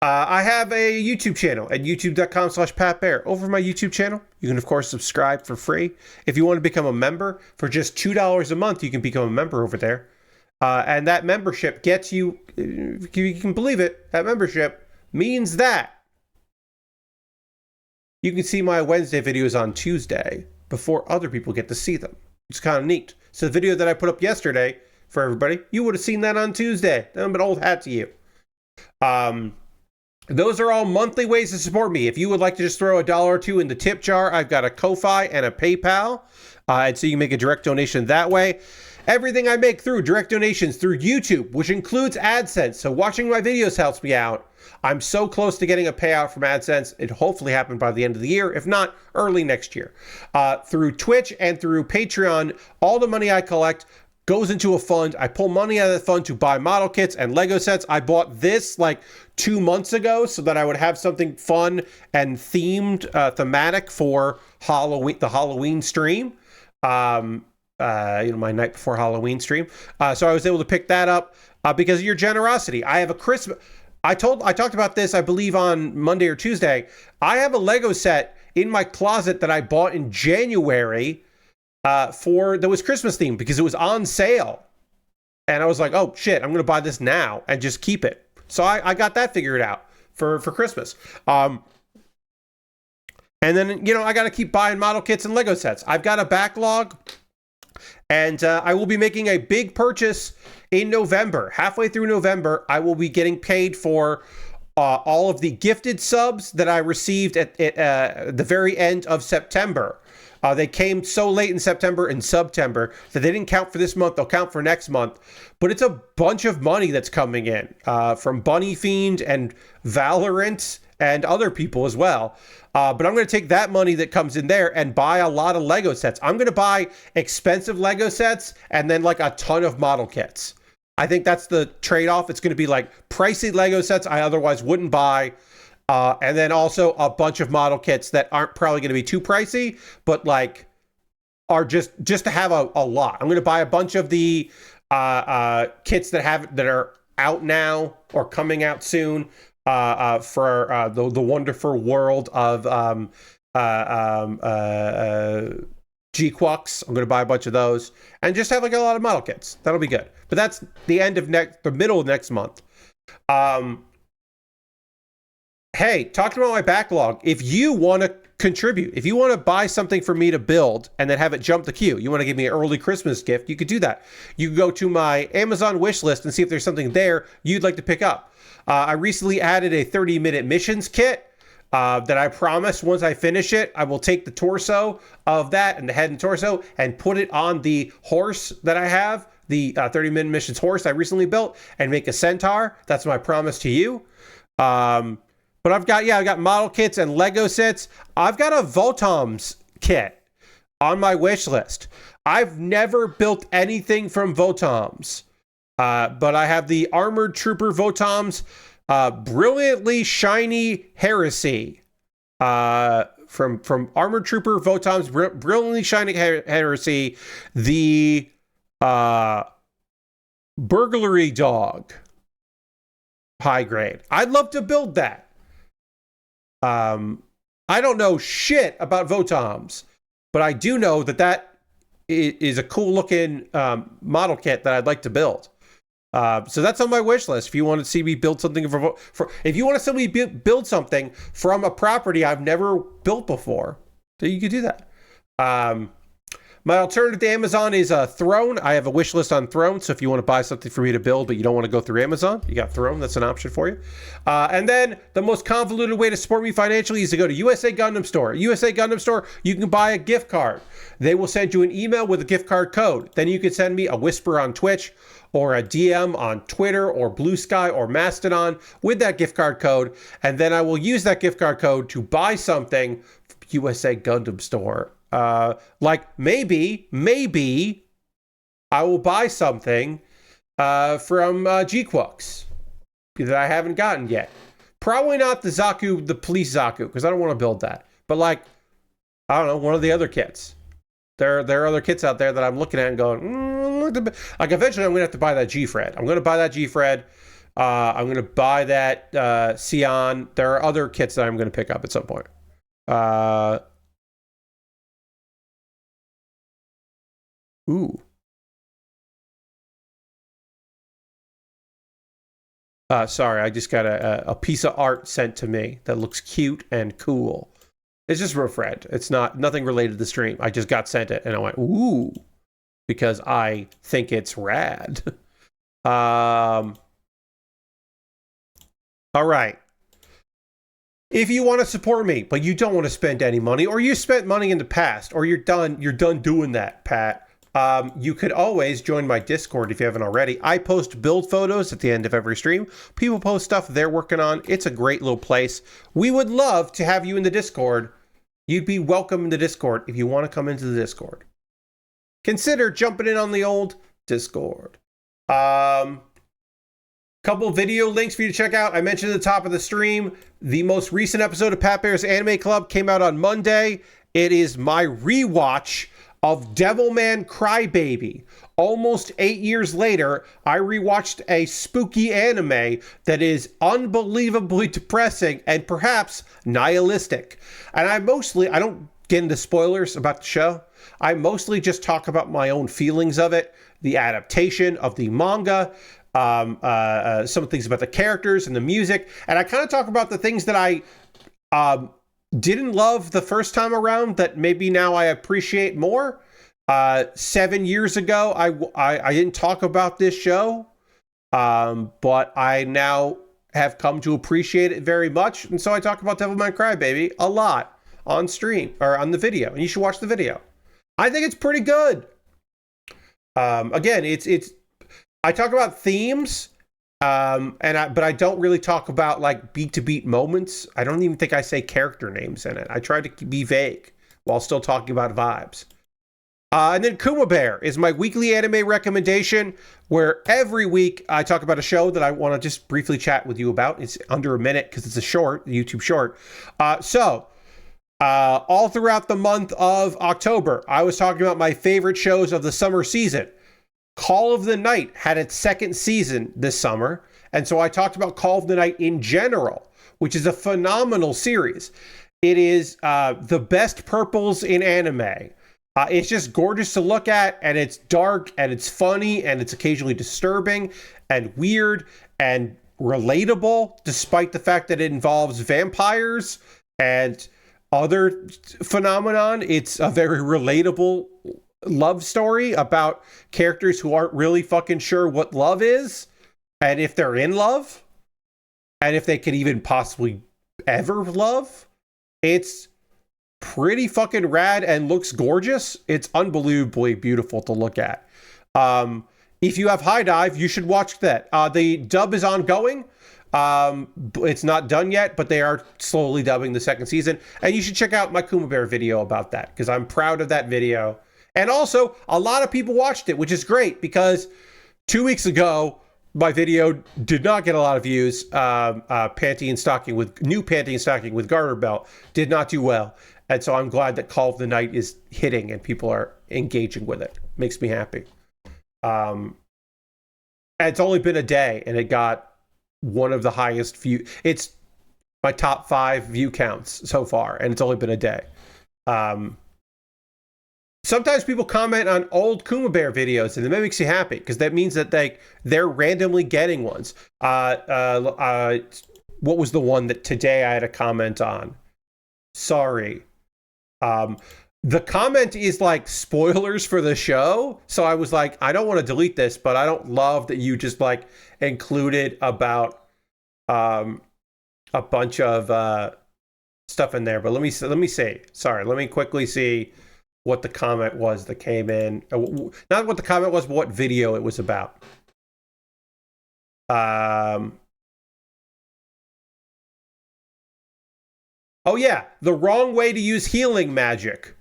I have a YouTube channel at youtube.com/PatBear. Over my YouTube channel, you can, of course, subscribe for free. If you want to become a member, for just $2 a month, you can become a member over there. And that membership gets you, if you can believe it, that membership means that you can see my Wednesday videos on Tuesday before other people get to see them. It's kind of neat. So the video that I put up yesterday for everybody, you would have seen that on Tuesday. I'm an old hat to you. Those are all monthly ways to support me. If you would like to just throw $1 or $2 in the tip jar, I've got a Ko-Fi and a PayPal. And so you can make a direct donation that way. Everything I make through direct donations through YouTube, which includes AdSense. So watching my videos helps me out. I'm so close to getting a payout from AdSense. It hopefully happen by the end of the year, if not early next year. Through Twitch and through Patreon, all the money I collect goes into a fund. I pull money out of the fund to buy model kits and Lego sets. I bought this like 2 months ago so that I would have something fun and themed, thematic for Halloween, the Halloween stream. My night before Halloween stream. So I was able to pick that up because of your generosity. I have a Christmas. I talked about this, I believe, on Monday or Tuesday. I have a Lego set in my closet that I bought in January that was Christmas themed because it was on sale. And I was like, oh shit, I'm going to buy this now and just keep it. So I got that figured out for Christmas. And then, I got to keep buying model kits and Lego sets. I've got a backlog. And I will be making a big purchase in November. Halfway through November, I will be getting paid for all of the gifted subs that I received at the very end of September. They came so late in September and September that they didn't count for this month. They'll count for next month. But it's a bunch of money that's coming in from Bunny Fiend and Valorant and other people as well. But I'm going to take that money that comes in there and buy a lot of Lego sets. I'm going to buy expensive Lego sets and then like a ton of model kits. I think that's the trade-off. It's going to be like pricey Lego sets I otherwise wouldn't buy. And then also a bunch of model kits that aren't probably going to be too pricey, but like are just to have a lot. I'm going to buy a bunch of the kits that are out now or coming out soon. For the wonderful world of G-Quux. I'm going to buy a bunch of those and just have like a lot of model kits. That'll be good. But that's the middle of next month. Hey, talking about my backlog, if you want to contribute, if you want to buy something for me to build and then have it jump the queue, you want to give me an early Christmas gift, you could do that. You can go to my Amazon wish list and see if there's something there you'd like to pick up. I recently added a 30-minute missions kit that I promise once I finish it, I will take the torso of that and the head and torso and put it on the horse that I have, the 30-minute missions horse I recently built, and make a centaur. That's my promise to you. But I've got model kits and Lego sets. I've got a Votoms kit on my wish list. I've never built anything from Votoms. But I have the Armored Trooper Votoms Brilliantly Shiny Heresy. From Armored Trooper Votoms Brilliantly Shiny Heresy, the Burglary Dog high grade. I'd love to build that. I don't know shit about Votoms, but I do know that is a cool looking model kit that I'd like to build. So that's on my wish list. If you want to see me build something if you want to see me build something from a property I've never built before, then you could do that. My alternative to Amazon is Throne. I have a wish list on Throne. So if you want to buy something for me to build, but you don't want to go through Amazon, you got Throne. That's an option for you. And then the most convoluted way to support me financially is to go to USA Gundam Store. USA Gundam Store, you can buy a gift card. They will send you an email with a gift card code. Then you can send me a whisper on Twitch or a DM on Twitter or Blue Sky or Mastodon with that gift card code. And then I will use that gift card code to buy something from USA Gundam Store. Like maybe I will buy something from G-Quux that I haven't gotten yet. Probably not the police Zaku, because I don't want to build that. But like, I don't know, one of the other kits. There are other kits out there that I'm looking at and going, like eventually I'm going to have to buy that G-Fred. I'm going to buy that G-Fred. I'm going to buy that Sion. There are other kits that I'm going to pick up at some point. Ooh. Sorry, I just got a piece of art sent to me that looks cute and cool. It's just from a friend. It's nothing related to the stream. I just got sent it and I went, ooh, because I think it's rad. All right. If you want to support me, but you don't want to spend any money, or you spent money in the past, or you're done doing that, Pat, you could always join my Discord if you haven't already. I post build photos at the end of every stream. People post stuff they're working on. It's a great little place. We would love to have you in the Discord. You'd be welcome in the Discord if you want to come into the Discord. Consider jumping in on the old Discord. Couple video links for you to check out. I mentioned at the top of the stream, the most recent episode of Pat Baer's Anime Club came out on Monday. It is my rewatch of Devilman Crybaby. Almost 8 years later, I rewatched a spooky anime that is unbelievably depressing and perhaps nihilistic. And I don't get into spoilers about the show. I mostly just talk about my own feelings of it, the adaptation of the manga, some things about the characters and the music, and I kind of talk about the things that I didn't love the first time around that maybe now I appreciate more. 7 years ago, I didn't talk about this show, but I now have come to appreciate it very much, and so I talk about Devilman Crybaby a lot on stream or on the video, and you should watch the video. I think it's pretty good. Again, it's I talk about themes, but I don't really talk about like beat to beat moments. I don't even think I say character names in it. I try to be vague while still talking about vibes. And then Kuma Baer is my weekly anime recommendation, where every week I talk about a show that I want to just briefly chat with you about. It's under a minute because it's a YouTube short. All throughout the month of October, I was talking about my favorite shows of the summer season. Call of the Night had its second season this summer, and so I talked about Call of the Night in general, which is a phenomenal series. It is the best purples in anime. It's just gorgeous to look at, and it's dark, and it's funny, and it's occasionally disturbing, and weird, and relatable, despite the fact that it involves vampires and other phenomenon. It's a very relatable love story about characters who aren't really fucking sure what love is, and if they're in love, and if they could even possibly ever love. It's pretty fucking rad and looks gorgeous. It's unbelievably beautiful to look at. If you have High Dive, you should watch that. The dub is ongoing. It's not done yet, but they are slowly dubbing the second season, and you should check out my Kuma Baer video about that, because I'm proud of that video. And also, a lot of people watched it, which is great, because 2 weeks ago, my video did not get a lot of views. New panty and stocking with garter belt did not do well. And so I'm glad that Call of the Night is hitting and people are engaging with it. Makes me happy. And it's only been a day, and it got one of the highest view. It's my top 5 view counts so far, and it's only been a day. Sometimes people comment on old Kuma Baer videos, and that makes you happy, because that means that they're randomly getting ones. What was the one that today I had a comment on? Sorry. The comment is like spoilers for the show, so I was like, I don't want to delete this, but I don't love that you just like included about a bunch of stuff in there. But let me see. Sorry, let me quickly see what the comment was that came in. Not what the comment was, but what video it was about. Oh yeah, the wrong way to use healing magic.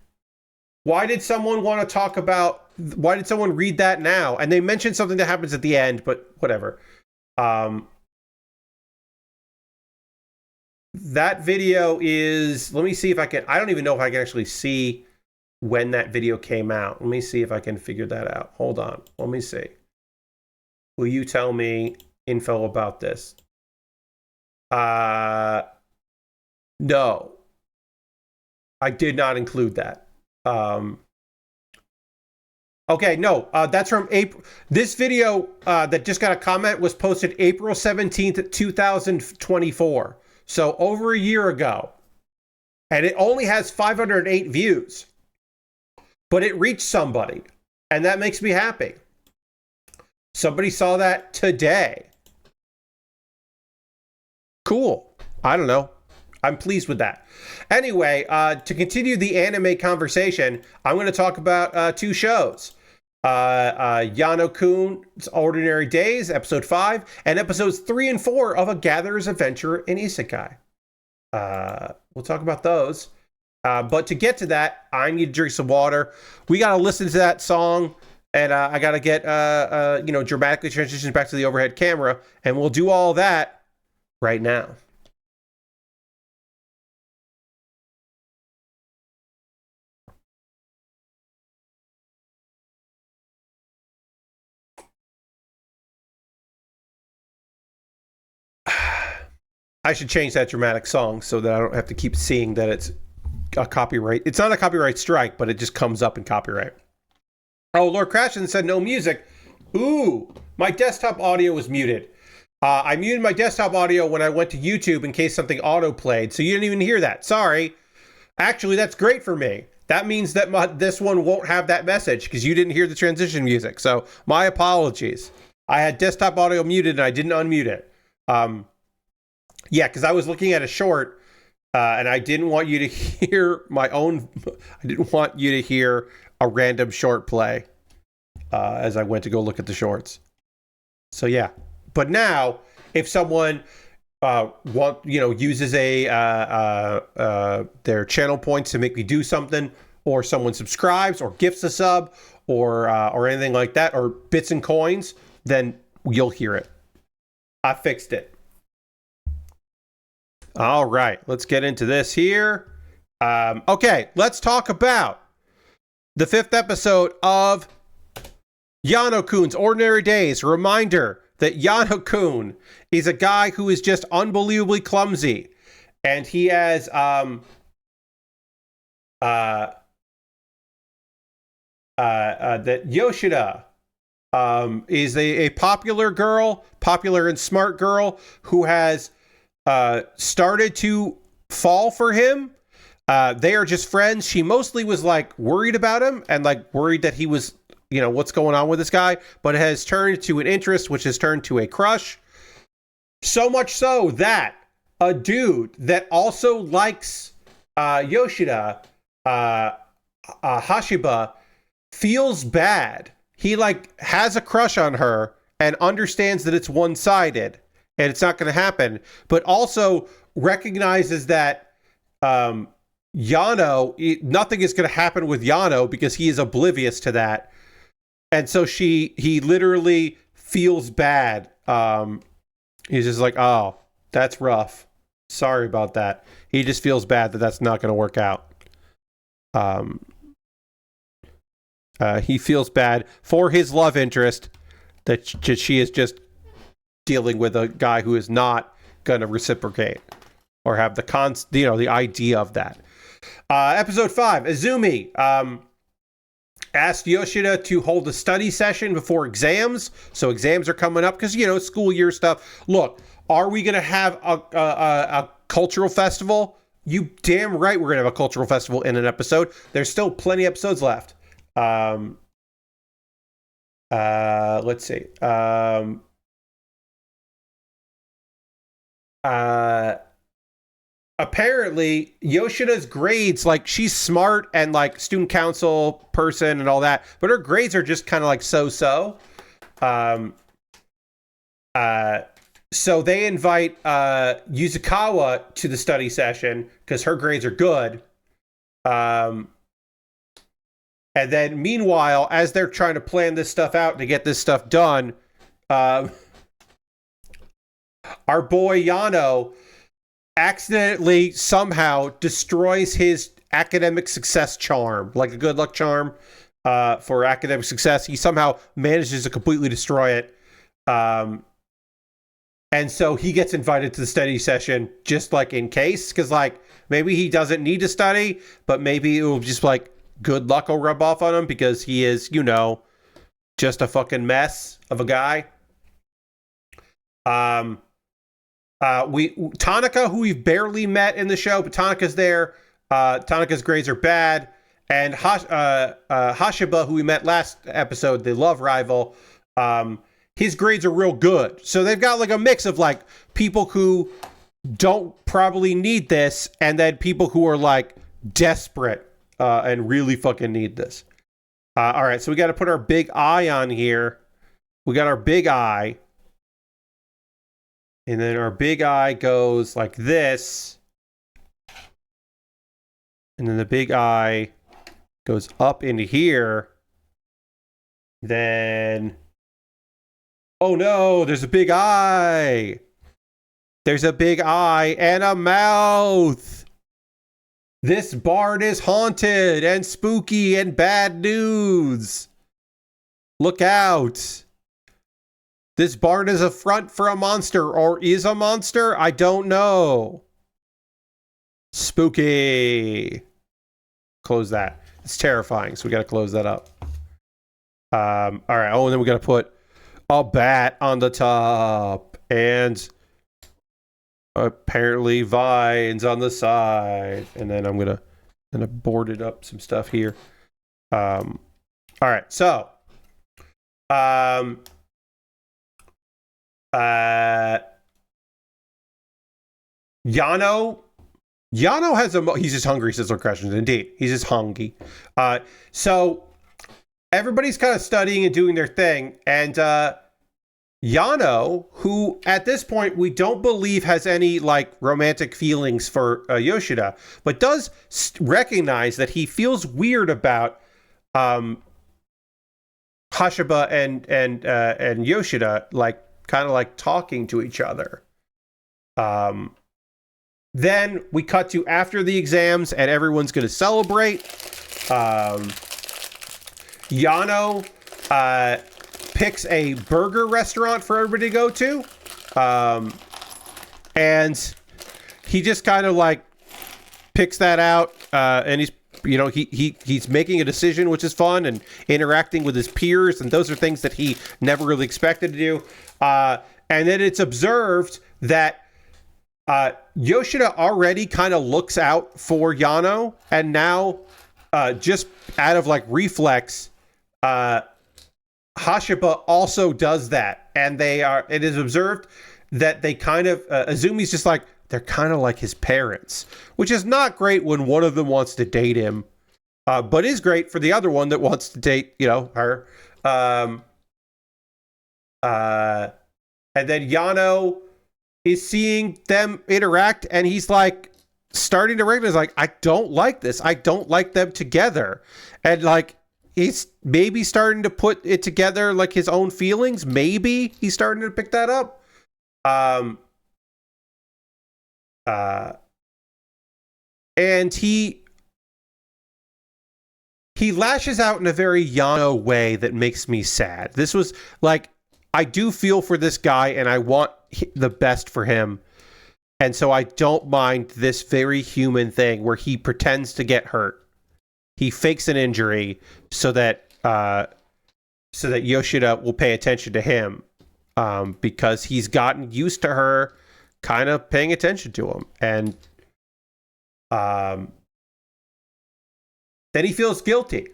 Why did someone want to talk about, why did someone read that now? And they mentioned something that happens at the end, but whatever. That video is, let me see if I can, I don't even know if I can actually see when that video came out. Let me see if I can figure that out. Hold on, let me see. Will you tell me info about this? No, I did not include that. Okay, no, that's from April. This video that just got a comment was posted April 17th, 2024. So over a year ago. And it only has 508 views. But it reached somebody. And that makes me happy. Somebody saw that today. Cool. I don't know. I'm pleased with that. Anyway, to continue the anime conversation, I'm going to talk about two shows. Yano-kun's Ordinary Days, episode 5, and episodes 3 and 4 of A Gatherer's Adventure in Isekai. We'll talk about those. But to get to that, I need to drink some water. We got to listen to that song, and I got to get, dramatically transition back to the overhead camera, and we'll do all that right now. I should change that dramatic song so that I don't have to keep seeing that it's a copyright. It's not a copyright strike, but it just comes up in copyright. Oh, Lord Crashton said no music. Ooh, my desktop audio was muted. I muted my desktop audio when I went to YouTube in case something auto-played, so you didn't even hear that. Sorry. Actually, that's great for me. That means that this one won't have that message because you didn't hear the transition music. So my apologies. I had desktop audio muted and I didn't unmute it. Yeah, because I was looking at a short and I didn't want you to hear my own. I didn't want you to hear a random short play as I went to go look at the shorts. So yeah, but now if someone uses their channel points to make me do something, or someone subscribes or gifts a sub or anything like that, or bits and coins, then you'll hear it. I fixed it. All right, let's get into this here. Okay, let's talk about the 5th episode of Yano-kun's Ordinary Days. A reminder that Yano-kun is a guy who is just unbelievably clumsy. And he has that Yoshida is a popular and smart girl who has started to fall for him. They are just friends. She mostly was like worried about him and like worried that he was, what's going on with this guy, but it has turned to an interest, which has turned to a crush. So much so that a dude that also likes Yoshida, Hashiba, feels bad. He like has a crush on her and understands that it's one-sided and it's not going to happen, but also recognizes that nothing is going to happen with Yano because he is oblivious to that. And so he literally feels bad. He's just like, oh, that's rough. Sorry about that. He just feels bad that that's not going to work out. He feels bad for his love interest that she is just dealing with a guy who is not going to reciprocate or have the idea of that. Episode 5, Izumi asked Yoshida to hold a study session before exams. So exams are coming up because, school year stuff. Look, are we going to have a cultural festival? You damn right we're going to have a cultural festival in an episode. There's still plenty of episodes left. Let's see. Apparently Yoshida's grades, like she's smart and like student council person and all that, but her grades are just kind of like so-so. So they invite Yuzukawa to the study session because her grades are good. And then meanwhile, as they're trying to plan this stuff out to get this stuff done, our boy Yano accidentally somehow destroys his academic success charm, like a good luck charm for academic success. He somehow manages to completely destroy it. And so he gets invited to the study session just like in case, because like maybe he doesn't need to study, but maybe it will just like good luck will rub off on him because he is, just a fucking mess of a guy. Tanaka, who we've barely met in the show, but Tanaka's there. Tanaka's grades are bad. And Hashiba, who we met last episode, the love rival, his grades are real good. So they've got like a mix of like people who don't probably need this, and then people who are like desperate and really fucking need this. All right, so we got to put our big eye on here. We got our big eye. And then our big eye goes like this. And then the big eye goes up into here. Then, oh no, there's a big eye. There's a big eye and a mouth. This bard is haunted and spooky and bad news. Look out. This bard is a front for a monster, or is a monster? I don't know. Spooky. Close that. It's terrifying, so we got to close that up. All right. Oh, and then we got to put a bat on the top, and apparently vines on the side. And then I'm gonna board it up some stuff here. All right. So, Yano has he's just hungry, says questions. Indeed, he's just hungry. So everybody's kind of studying and doing their thing, and Yano, who at this point we don't believe has any like romantic feelings for Yoshida, but does recognize that he feels weird about Hashiba and Yoshida, like kind of like talking to each other. Then we cut to after the exams and everyone's going to celebrate. Yano picks a burger restaurant for everybody to go to. And he just kind of like picks that out. And he's, he's making a decision, which is fun, and interacting with his peers. And those are things that he never really expected to do. And then it's observed that Yoshida already kind of looks out for Yano, and now just out of like reflex, Hashiba also does that, and it is observed that they kind of Azumi's just like, they're kind of like his parents, which is not great when one of them wants to date him, but is great for the other one that wants to date her. And then Yano is seeing them interact, and he's like starting to recognize, like, I don't like this. I don't like them together. And like, he's maybe starting to put it together, like his own feelings. Maybe he's starting to pick that up. And he lashes out in a very Yano way that makes me sad. This was like, I do feel for this guy, and I want the best for him. And so I don't mind this very human thing where he pretends to get hurt. He fakes an injury so that Yoshida will pay attention to him, because he's gotten used to her kind of paying attention to him. And then he feels guilty.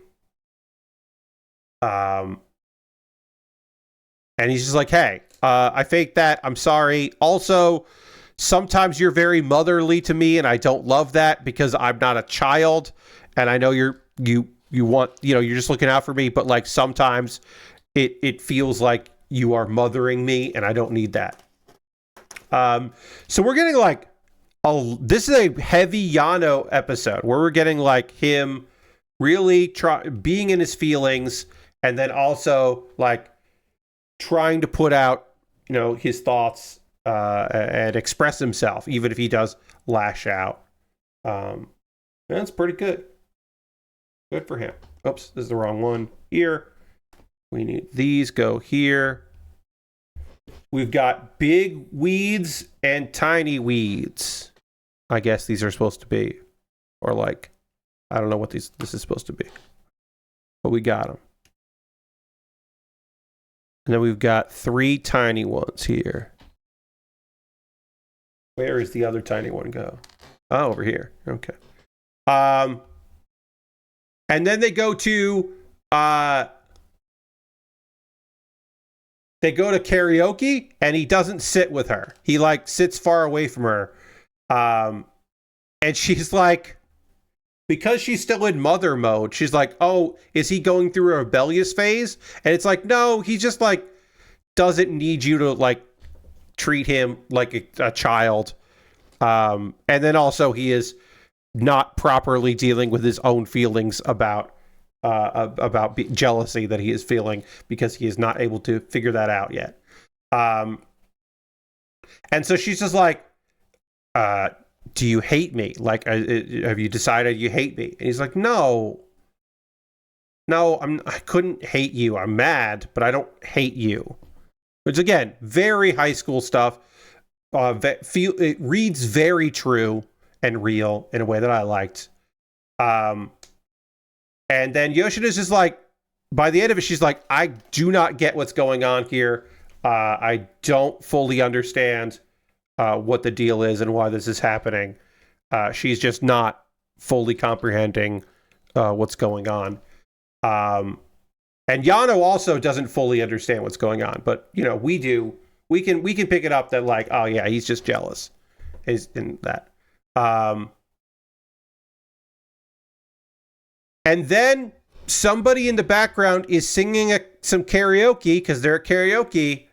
And he's just like, hey, I faked that. I'm sorry. Also, sometimes you're very motherly to me, and I don't love that because I'm not a child. And I know you want, you're just looking out for me, but like sometimes it feels like you are mothering me, and I don't need that. So we're getting like, this is a heavy Yano episode where we're getting like him really being in his feelings, and then also like trying to put out, his thoughts and express himself, even if he does lash out. That's pretty good. Good for him. Oops, this is the wrong one here. We need these go here. We've got big weeds and tiny weeds. I guess these are supposed to be, or like I don't know what this is supposed to be. But we got them. And then we've got 3 tiny ones here. Where is the other tiny one go? Oh, over here. Okay. And then they go to karaoke, and he doesn't sit with her. He like sits far away from her. And she's like, because she's still in mother mode, she's like, oh, is he going through a rebellious phase? And it's like, no, he just like doesn't need you to like treat him like a child. And then also he is not properly dealing with his own feelings about jealousy that he is feeling because he is not able to figure that out yet. And so she's just like, do you hate me? Like, have you decided you hate me? And he's like, no, I couldn't hate you. I'm mad, but I don't hate you. Which again, very high school stuff. It reads very true and real in a way that I liked. And then Yoshina's just like, by the end of it, she's like, I do not get what's going on here. I don't fully understand what the deal is and why this is happening. She's just not fully comprehending what's going on. And Yano also doesn't fully understand what's going on, but you know, we do. We can pick it up that like, oh yeah, he's just jealous. He's in that. And then somebody in the background is singing some karaoke because they're at karaoke,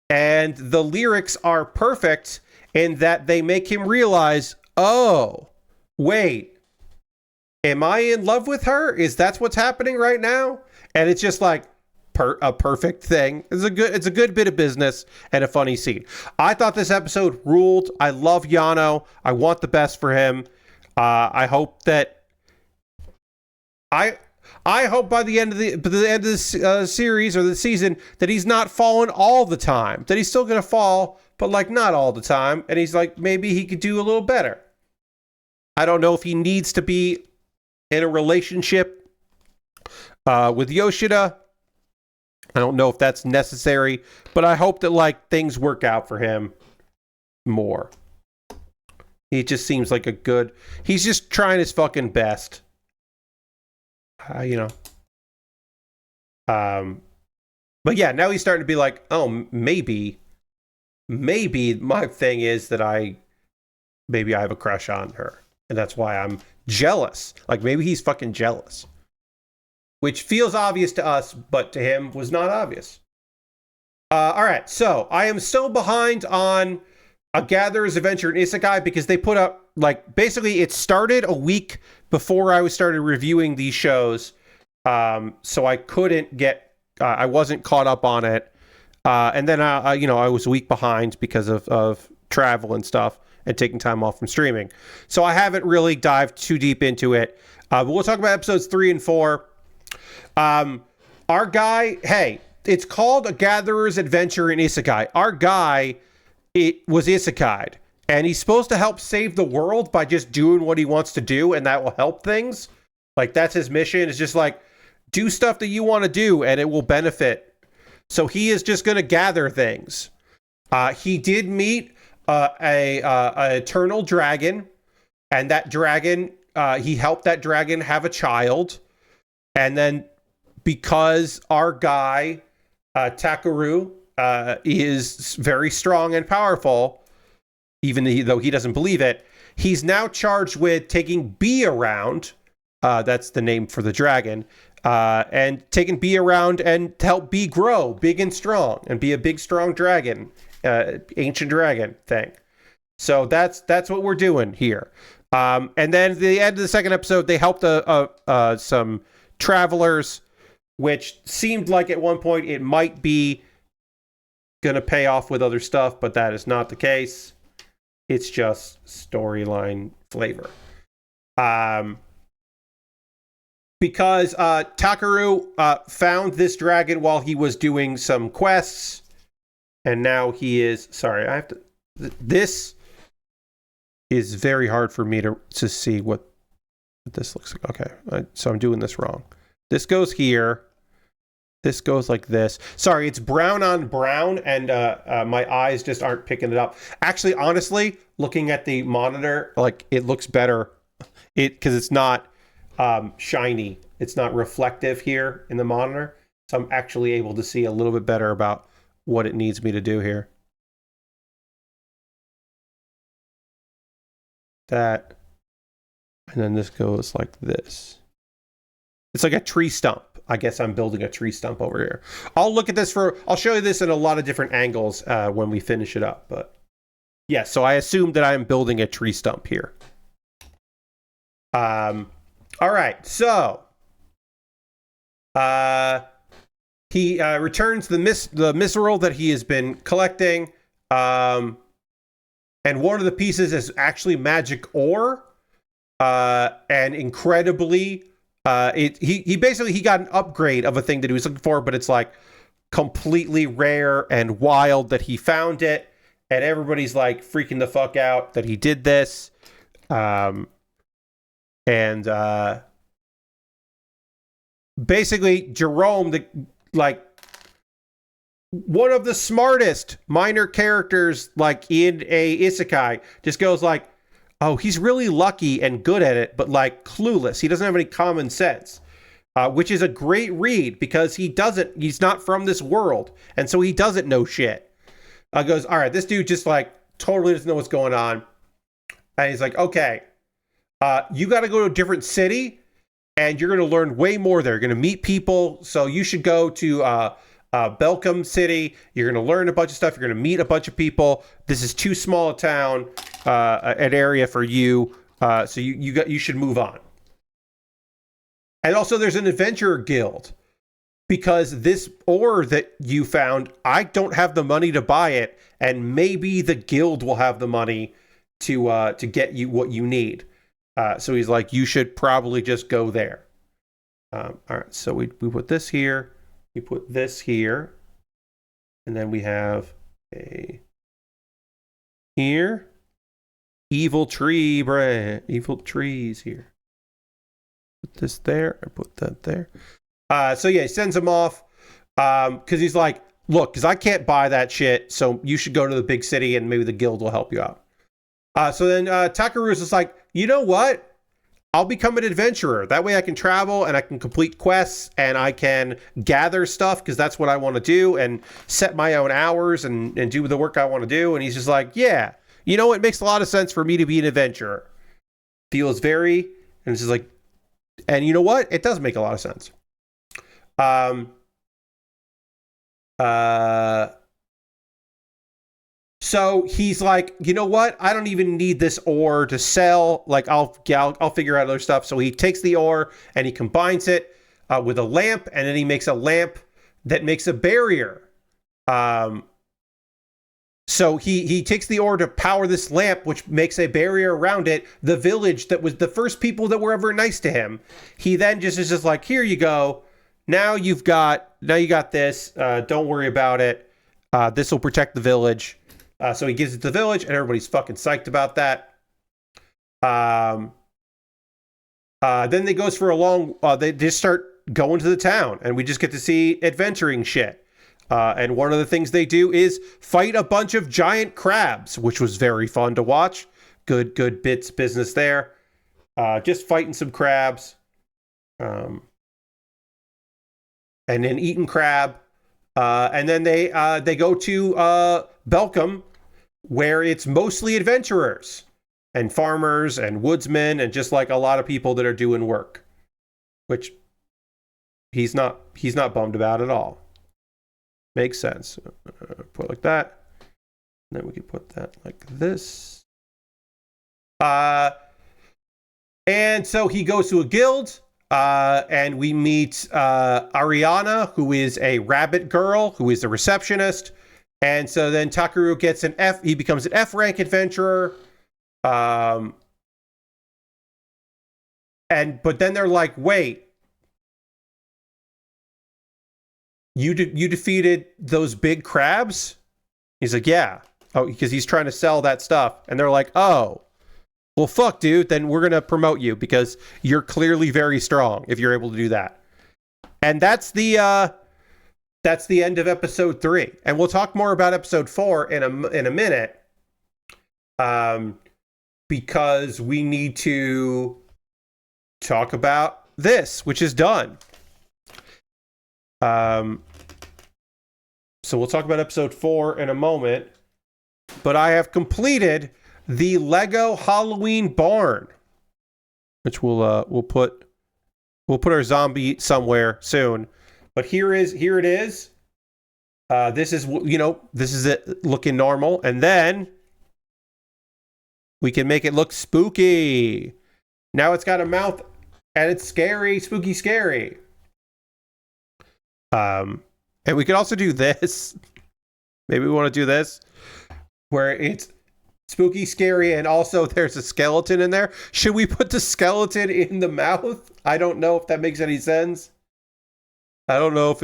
and the lyrics are perfect in that they make him realize, oh, wait, am I in love with her? Is that what's happening right now? And it's just like a perfect thing. It's a good bit of business and a funny scene. I thought this episode ruled. I love Yano. I want the best for him. I hope that I hope by the end of this series or the season that he's not falling all the time. That he's still gonna fall, but like not all the time. And he's like, maybe he could do a little better. I don't know if he needs to be in a relationship with Yoshida. I don't know if that's necessary, but I hope that like things work out for him more. He just seems like he's just trying his fucking best. You know. But yeah, now he's starting to be like, oh, maybe my thing is that maybe I have a crush on her. And that's why I'm jealous. Like maybe he's fucking jealous. Which feels obvious to us, but to him was not obvious. All right, so I am still behind on A Gatherer's Adventure in Isekai because they put up, like, basically it started a week before I started reviewing these shows. So I couldn't I wasn't caught up on it. And then, I was a week behind because of travel and stuff and taking time off from streaming. So I haven't really dived too deep into it. But we'll talk about episodes 3 and 4. Our guy, hey, it's called A Gatherer's Adventure in Isekai. Our guy, it was isekai'd, and he's supposed to help save the world by just doing what he wants to do, and that will help things. Like, that's his mission. It's just like, do stuff that you want to do, and it will benefit. So he is just going to gather things. He did meet a eternal dragon, and that dragon, he helped that dragon have a child, and then because our guy, Takeru, is very strong and powerful, even though he doesn't believe it, he's now charged with taking B around, that's the name for the dragon, and taking B around and to help B grow big and strong and be a big, strong dragon, ancient dragon thing. So that's what we're doing here. And then at the end of the second episode, they helped some travelers, which seemed like at one point it might be going to pay off with other stuff, but that is not the case. It's just storyline flavor. Because Takeru found this dragon while he was doing some quests, and now he is... Sorry, I have to... This is very hard for me to see what This looks like, okay. So I'm doing this wrong. This goes here. This goes like this. Sorry, it's brown on brown, and my eyes just aren't picking it up. Actually, honestly, looking at the monitor, like, it looks better. Because it's not shiny. It's not reflective here in the monitor. So I'm actually able to see a little bit better about what it needs me to do here. That. And then this goes like this. It's like a tree stump. I guess I'm building a tree stump over here. I'll show you this in a lot of different angles when we finish it up. But yeah, so I assume that I'm building a tree stump here. All right, so he returns the misrule that he has been collecting, and one of the pieces is actually magic ore, and incredibly, he basically got an upgrade of a thing that he was looking for, but it's like completely rare and wild that he found it, and everybody's like freaking the fuck out that he did this, and basically Jerome, one of the smartest minor characters like in a isekai, just goes like, oh, he's really lucky and good at it, but like clueless. He doesn't have any common sense, which is a great read because he's not from this world. And so he doesn't know shit. Goes, all right, this dude just like totally doesn't know what's going on. And he's like, okay, you got to go to a different city and you're going to learn way more there. You're going to meet people. So you should go to Belcom City. You're going to learn a bunch of stuff. You're going to meet a bunch of people. This is too small a town, an area for you. So you should move on. And also there's an adventurer guild because this ore that you found, I don't have the money to buy it. And maybe the guild will have the money to get you what you need. So he's like, you should probably just go there. All right. So we put this here. We put this here, and then we have a here, evil tree brand, evil trees here. Put this there, I put that there. So yeah, he sends him off because he's like, look, because I can't buy that shit, so you should go to the big city and maybe the guild will help you out. So then Takaru's just like, you know what? I'll become an adventurer. That way I can travel and I can complete quests and I can gather stuff because that's what I want to do and set my own hours and do the work I want to do. And he's just like, yeah, you know, it makes a lot of sense for me to be an adventurer. Feels very, and it's just like, and you know what? It does make a lot of sense. So he's like, you know what? I don't even need this ore to sell. Like, I'll figure out other stuff. So he takes the ore and he combines it with a lamp, and then he makes a lamp that makes a barrier. So he takes the ore to power this lamp, which makes a barrier around it. The village that was the first people that were ever nice to him. He then is just like, here you go. Now you got this. Don't worry about it. This will protect the village. So he gives it to the village, and everybody's fucking psyched about that. Then they goes for a long. They just start going to the town, and we just get to see adventuring shit. And one of the things they do is fight a bunch of giant crabs, which was very fun to watch. Good business there. Just fighting some crabs, and then eating crab. And then they go to Belcom, where it's mostly adventurers and farmers and woodsmen and just like a lot of people that are doing work, which he's not bummed about at all. Makes sense. Put it like that. And then we can put that like this. And so he goes to a guild. And we meet Ariana, who is a rabbit girl, who is a receptionist. And so then Takaru gets he becomes an F rank adventurer. But then they're like, wait, you defeated those big crabs? He's like, yeah. Oh, because he's trying to sell that stuff. And they're like, oh, Well, fuck, dude. Then we're gonna promote you because you're clearly very strong if you're able to do that. And that's the end of episode 3. And we'll talk more about episode 4 in a minute. Because we need to talk about this, which is done. So we'll talk about episode 4 in a moment. But I have completed the Lego Halloween barn, which we'll put our zombie somewhere soon. But here it is. This is it looking normal, and then we can make it look spooky. Now it's got a mouth, and it's scary, spooky, scary. And we can also do this. Maybe we want to do this, where it's spooky, scary, and also there's a skeleton in there. Should we put the skeleton in the mouth? I don't know if that makes any sense. I don't know if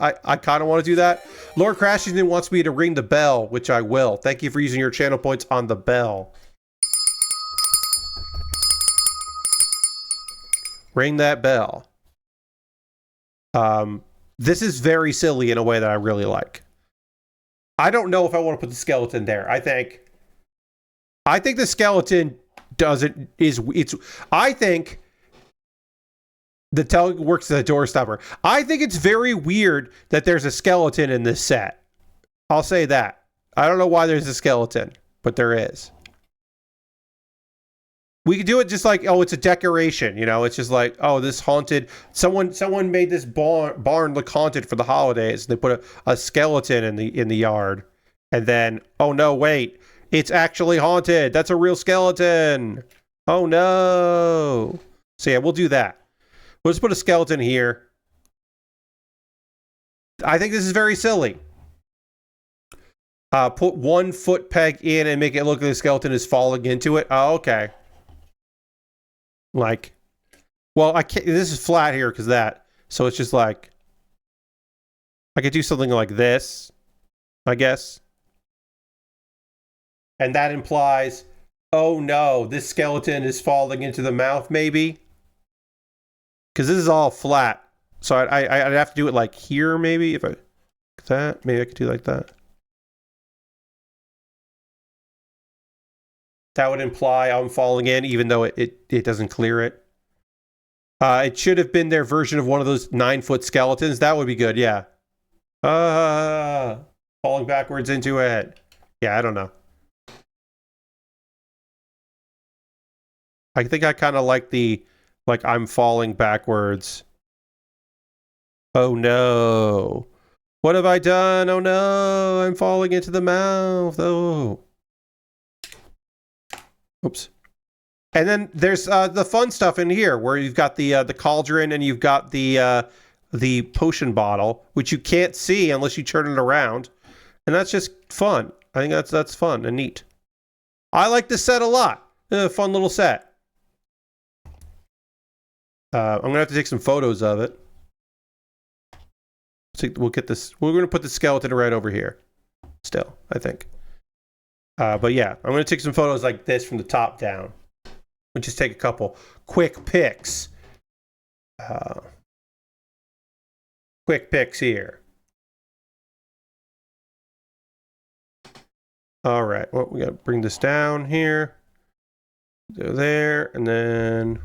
I kind of want to do that. Lord Crashington wants me to ring the bell, which I will. Thank you for using your channel points on the bell. Ring that bell. This is very silly in a way that I really like. I don't know if I want to put the skeleton there. I think the skeleton I think the tell works as a door stopper. I think it's very weird that there's a skeleton in this set. I'll say that. I don't know why there's a skeleton, but there is. We could do it just like, oh, it's a decoration, it's just like, oh, this haunted, someone made this barn look haunted for the holidays. They put a skeleton in the yard, and then, oh no, wait, it's actually haunted. That's a real skeleton. Oh no. So yeah, we'll do that. We'll just put a skeleton here. I think this is very silly. Put 1 foot peg in and make it look like the skeleton is falling into it. Oh, okay. Like, well, I can't. This is flat here because that. So it's just like, I could do something like this, I guess. And that implies, oh no, this skeleton is falling into the mouth, maybe. Because this is all flat. So I'd have to do it like here, maybe. If I that, maybe I could do like that. That would imply I'm falling in, even though it doesn't clear it. It should have been their version of one of those 9-foot skeletons. That would be good, yeah. Falling backwards into it. Yeah, I don't know. I think I kind of like I'm falling backwards. Oh no. What have I done? Oh no, I'm falling into the mouth. Oh. Oops. And then there's the fun stuff in here where you've got the cauldron and you've got the potion bottle, which you can't see unless you turn it around. And that's just fun. I think that's fun and neat. I like this set a lot. Fun little set. I'm gonna have to take some photos of it. So we'll get this. We're gonna put the skeleton right over here. Still, I think. But yeah, I'm going to take some photos like this from the top down. We'll just take a couple quick pics. Quick pics here. All right, well, we got to bring this down here. Go there, and then...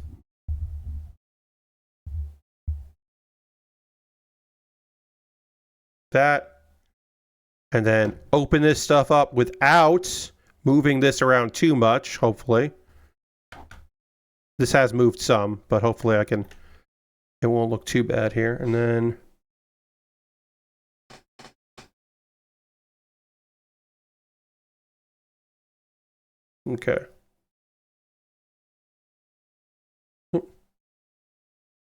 that. And then open this stuff up without moving this around too much, hopefully. This has moved some, but hopefully it won't look too bad here. And then... okay.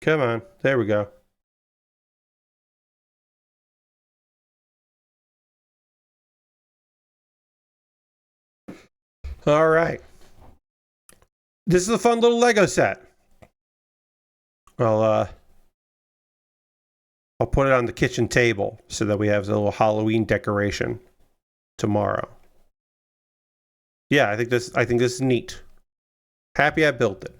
Come on. There we go. All right. This is a fun little Lego set. I'll put it on the kitchen table so that we have a little Halloween decoration tomorrow. yeah, I think this is neat. Happy I built it.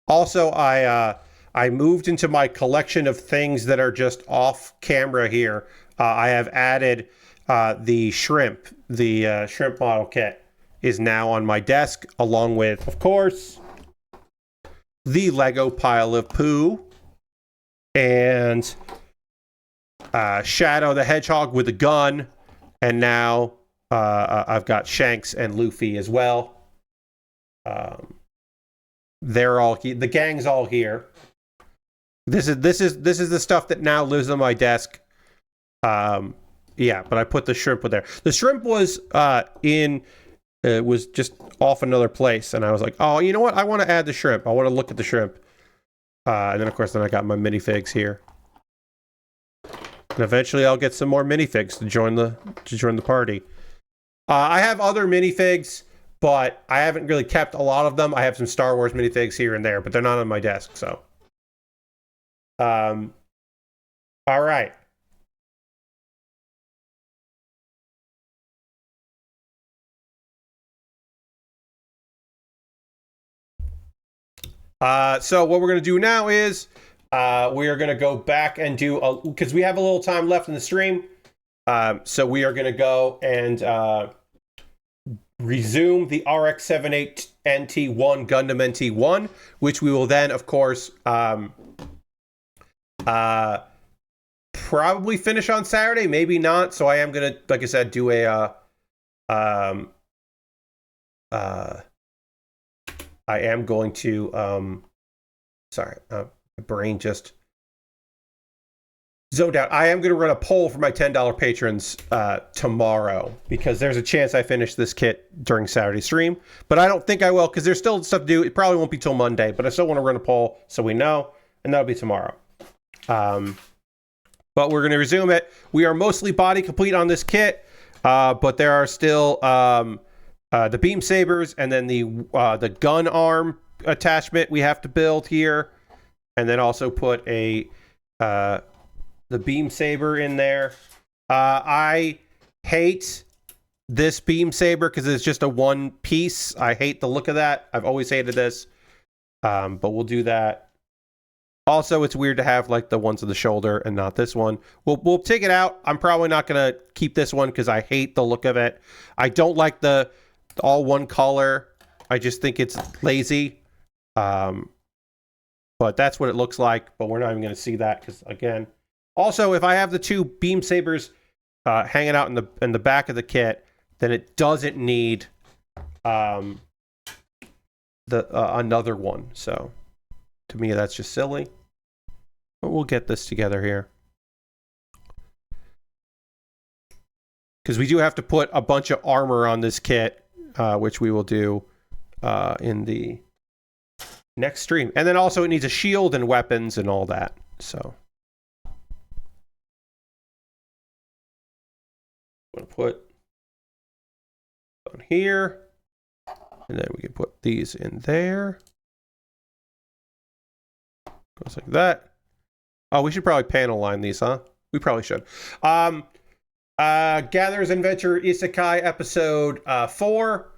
Also, I moved into my collection of things that are just off camera here. I have added the shrimp. The shrimp model kit is now on my desk, along with, of course, the Lego pile of poo and Shadow the Hedgehog with a gun, and now I've got Shanks and Luffy as well. They're all the gang's all here. This is the stuff that now lives on my desk. Yeah, but I put the shrimp with there. The shrimp was was just off another place, and I was like, oh, you know what? I want to add the shrimp. I want to look at the shrimp. And then of course, I got my minifigs here. And eventually I'll get some more minifigs to join the party. I have other minifigs, but I haven't really kept a lot of them. I have some Star Wars minifigs here and there, but they're not on my desk, so. All right. So what we're going to do now is we are going to go back and do, because we have a little time left in the stream. So we are going to go and resume the RX-78 NT1 Gundam NT1, which we will then, of course, probably finish on Saturday, maybe not. So I am going to, like I said, do a, I am going to, sorry, my brain just zoned out. I am going to run a poll for my $10 patrons tomorrow, because there's a chance I finish this kit during Saturday stream, but I don't think I will, because there's still stuff to do. It probably won't be till Monday, but I still want to run a poll so we know, and that'll be tomorrow. But we're going to resume it. We are mostly body complete on this kit, but there are still the beam sabers, and then the gun arm attachment we have to build here, and then also put the beam saber in there. I hate this beam saber because it's just a one piece. I hate the look of that. I've always hated this, but we'll do that. Also, it's weird to have like the ones on the shoulder and not this one. We'll take it out. I'm probably not gonna keep this one because I hate the look of it. I don't like the all one color. I just think it's lazy. But that's what it looks like. But we're not even gonna see that because, again, also if I have the two beam sabers hanging out in the back of the kit, then it doesn't need another one. So to me, that's just silly. But we'll get this together here. Because we do have to put a bunch of armor on this kit, which we will do in the next stream. And then also it needs a shield and weapons and all that. So I'm going to put on here. And then we can put these in there. Goes like that. Oh, we should probably panel line these, huh? We probably should. Gatherer's Adventure Isekai episode 4.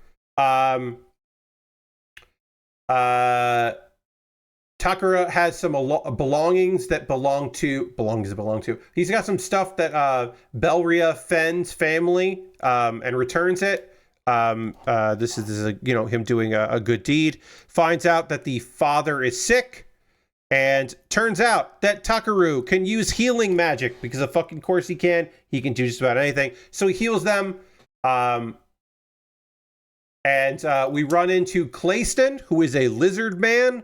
Takara has some belongings that belong to. He's got some stuff that Belria Fenn's family and returns it. This is him doing a good deed. Finds out that the father is sick. And turns out that Takaru can use healing magic because of fucking course he can. He can do just about anything. So he heals them. And we run into Clayston, who is a lizard man.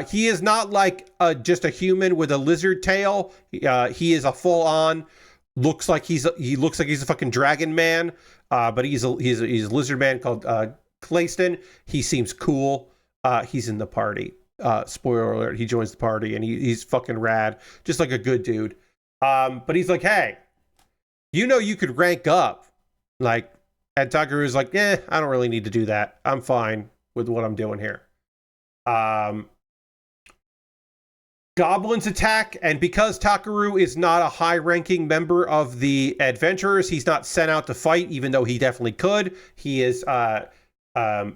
He is not like just a human with a lizard tail. He is a full-on. Looks like he's a fucking dragon man. But he's a lizard man called Clayston. He seems cool. He's in the party. Spoiler alert, he joins the party and he's fucking rad, just like a good dude. But he's like, hey, you could rank up. Like, and Takaru's like, I don't really need to do that. I'm fine with what I'm doing here. Goblins attack, and because Takaru is not a high-ranking member of the adventurers, he's not sent out to fight, even though he definitely could. He is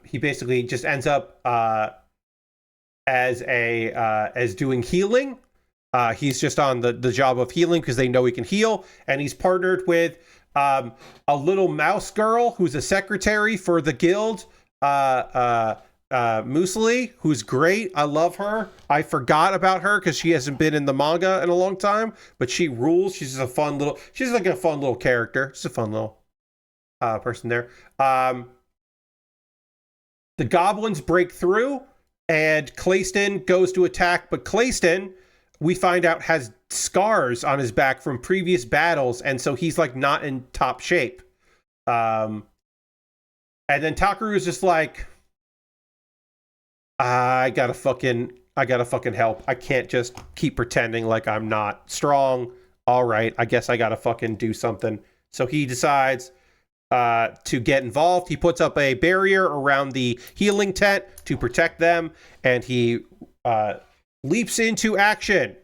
He basically just ends up as doing healing. He's just on the job of healing because they know he can heal, and he's partnered with a little mouse girl who's a secretary for the guild, Musli, who's great. I love her. I forgot about her because she hasn't been in the manga in a long time, but she rules. She's like a fun little character. She's a fun little person there. The goblins break through, and Clayston goes to attack, but Clayston, we find out, has scars on his back from previous battles, and so he's like not in top shape. And then Takeru is just like, I gotta fucking help. I can't just keep pretending like I'm not strong. All right, I guess I gotta fucking do something. So he decides to get involved. He puts up a barrier around the healing tent to protect them, and he leaps into action.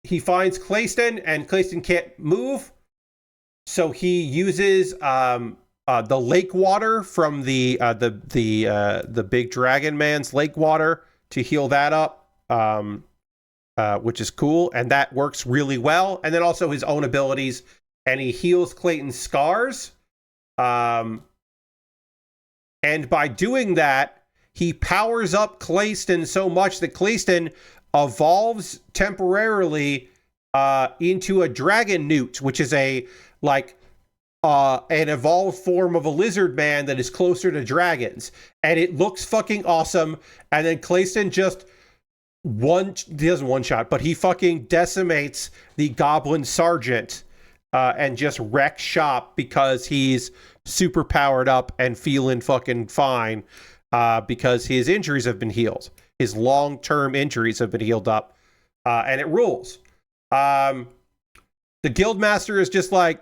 He finds Clayston, and Clayston can't move, so he uses the lake water from the big dragon man's lake water to heal that up, which is cool, and that works really well. And then also his own abilities, and he heals Clayton's scars. And by doing that, he powers up Clayston so much that Clayston evolves temporarily into a dragon newt, which is an evolved form of a lizard man that is closer to dragons. And it looks fucking awesome. And then Clayston just he doesn't one shot, but he fucking decimates the goblin sergeant and just wrecks shop because he's super powered up and feeling fucking fine because his injuries have been healed. His long-term injuries have been healed up, and it rules. The guildmaster is just like,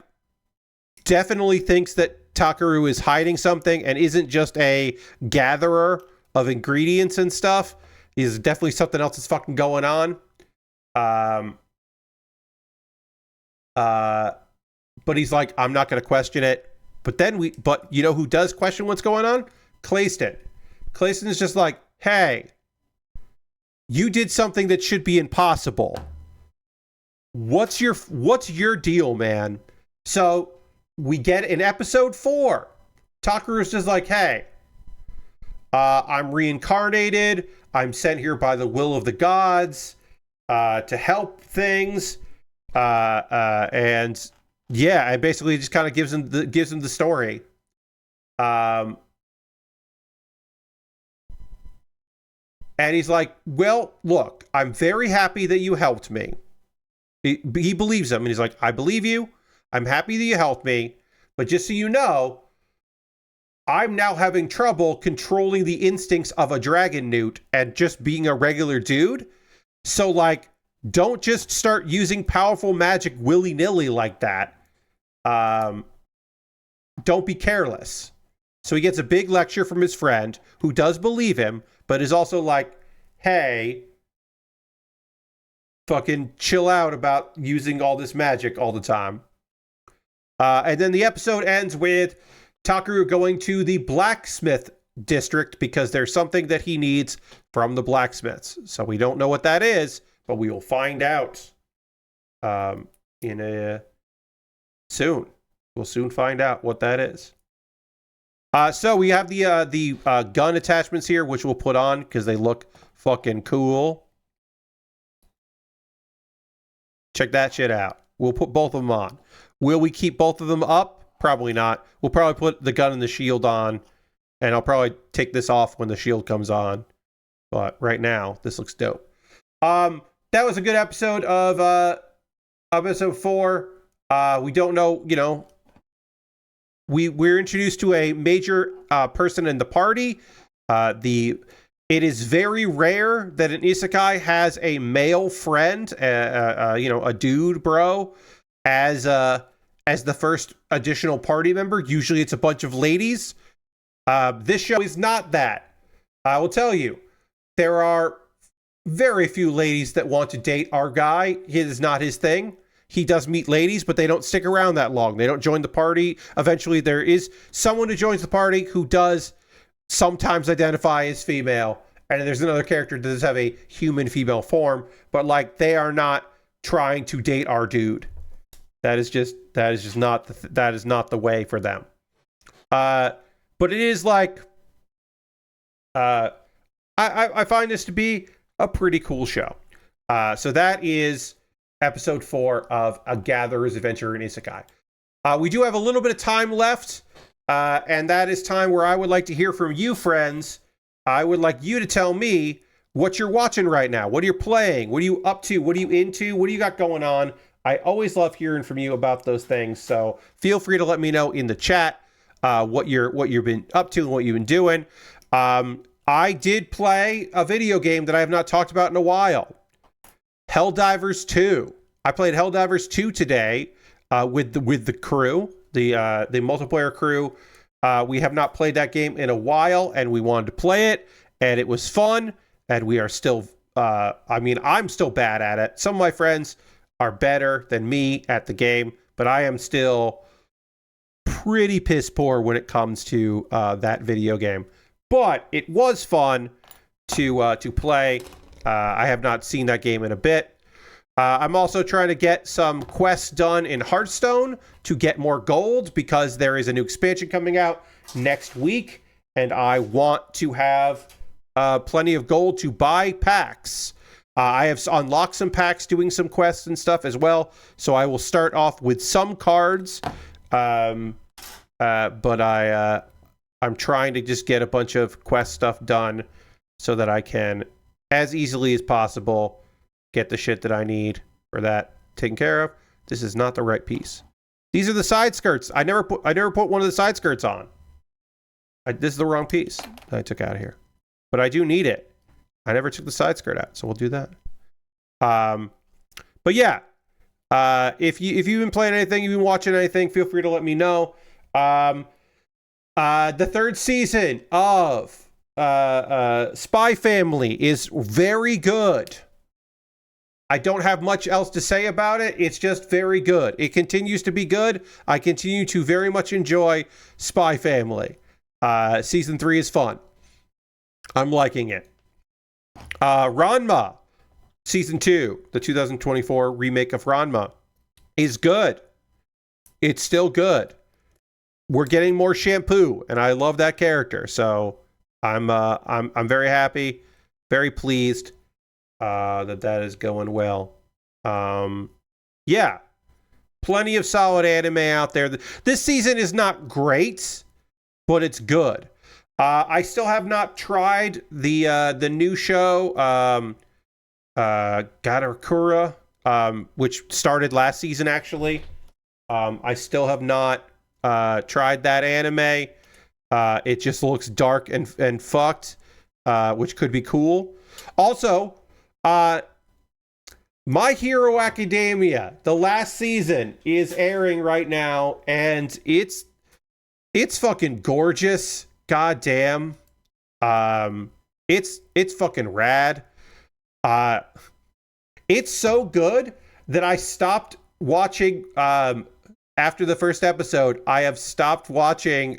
definitely thinks that Takeru is hiding something and isn't just a gatherer of ingredients and stuff. He's definitely something else that's fucking going on. But he's like, I'm not going to question it. But you know who does question what's going on? Clayston. Clayston is just like, hey, you did something that should be impossible. What's your deal, man? So we get in episode 4, Takeru's just like, hey, I'm reincarnated. I'm sent here by the will of the gods to help things. And yeah, it basically just kind of gives him the story. And he's like, well, look, I'm very happy that you helped me. He believes him, and he's like, I believe you. I'm happy that you helped me. But just so you know, I'm now having trouble controlling the instincts of a dragon newt and just being a regular dude. So, like, don't just start using powerful magic willy-nilly like that. Don't be careless. So he gets a big lecture from his friend, who does believe him, but is also like, hey, fucking chill out about using all this magic all the time. And then the episode ends with Takeru going to the blacksmith district because there's something that he needs from the blacksmiths. So we don't know what that is, but we will find out soon. We'll soon find out what that is. So we have the gun attachments here, which we'll put on because they look fucking cool. Check that shit out. We'll put both of them on. Will we keep both of them up? Probably not. We'll probably put the gun and the shield on, and I'll probably take this off when the shield comes on. But right now, this looks dope. That was a good episode of episode 4. We don't know, you know, we're introduced to a major person in the party. It is very rare that an isekai has a male friend, you know, a dude bro, as the first additional party member. Usually it's a bunch of ladies. This show is not that. I will tell you, there are very few ladies that want to date our guy. It is not his thing. he does meet ladies, but they don't stick around that long. They don't join the party. Eventually, there is someone who joins the party who does sometimes identify as female, and there's another character that does have a human female form, but like they are not trying to date our dude. That is just not the way for them. But it is like, I find this to be a pretty cool show. So that is episode 4 of A Gatherer's Adventure in Isekai. We do have a little bit of time left, and that is time where I would like to hear from you, friends. I would like you to tell me what you're watching right now. What are you playing? What are you up to? What are you into? What do you got going on? I always love hearing from you about those things. So feel free to let me know in the chat what you've been up to and what you've been doing. I did play a video game that I have not talked about in a while. Helldivers 2. I played Helldivers 2 today with the crew, the multiplayer crew. We have not played that game in a while, and we wanted to play it, and it was fun. And we are still, I'm still bad at it. Some of my friends are better than me at the game, but I am still pretty piss poor when it comes to that video game. But it was fun to play. I have not seen that game in a bit. I'm also trying to get some quests done in Hearthstone to get more gold, because there is a new expansion coming out next week, and I want to have plenty of gold to buy packs. I have unlocked some packs doing some quests and stuff as well, so I will start off with some cards, but I'm trying to just get a bunch of quest stuff done so that I can, as easily as possible, get the shit that I need for that taken care of. This is not the right piece. These are the side skirts. I never put one of the side skirts on. This is the wrong piece that I took out of here, but I do need it. I never took the side skirt out, so we'll do that. But yeah, if you've been playing anything, you've been watching anything, feel free to let me know. The 3rd season of Spy Family is very good. I don't have much else to say about it. It's just very good. It continues to be good. I continue to very much enjoy Spy Family. Season 3 is fun. I'm liking it. Ranma, Season 2, the 2024 remake of Ranma, is good. It's still good. We're getting more Shampoo, and I love that character. So I'm very happy, very pleased that is going well. Yeah, plenty of solid anime out there. This season is not great, but it's good. I still have not tried the new show, Garakura, which started last season, actually. I still have not tried that anime. It just looks dark and fucked, which could be cool. Also, My Hero Academia, the last season, is airing right now, and it's fucking gorgeous. God damn. It's fucking rad. It's so good that I stopped watching after the first episode. I have stopped watching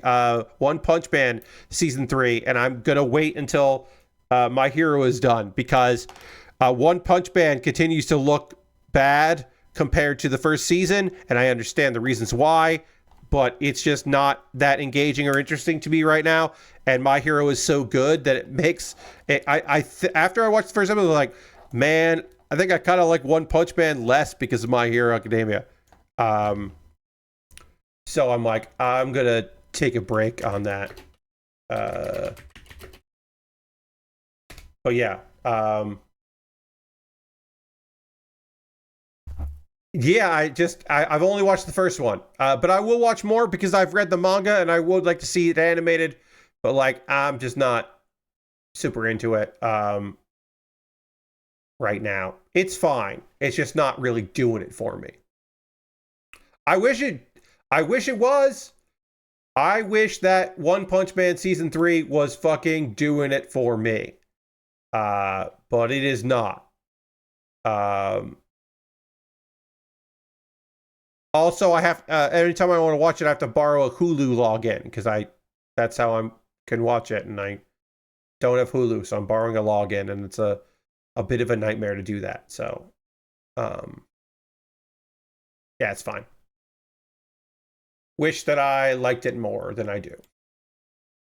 One Punch Man season 3, and I'm gonna wait until My Hero is done, because One Punch Man continues to look bad compared to the first season, and I understand the reasons why, but it's just not that engaging or interesting to me right now. And My Hero is so good that it makes it, after I watched the first episode, I was like, man, I think I kind of like One Punch Man less because of My Hero Academia. So I'm like, I'm gonna take a break on that. But yeah, yeah, I've only watched the first one, but I will watch more because I've read the manga and I would like to see it animated, but like, I'm just not super into it right now. It's fine. It's just not really doing it for me. I wish it was. I wish that One Punch Man season 3 was fucking doing it for me. But it is not. Also, I have anytime I want to watch it, I have to borrow a Hulu login because that's how I can watch it, and I don't have Hulu, so I'm borrowing a login, and it's a bit of a nightmare to do that. So, yeah, it's fine. Wish that I liked it more than I do.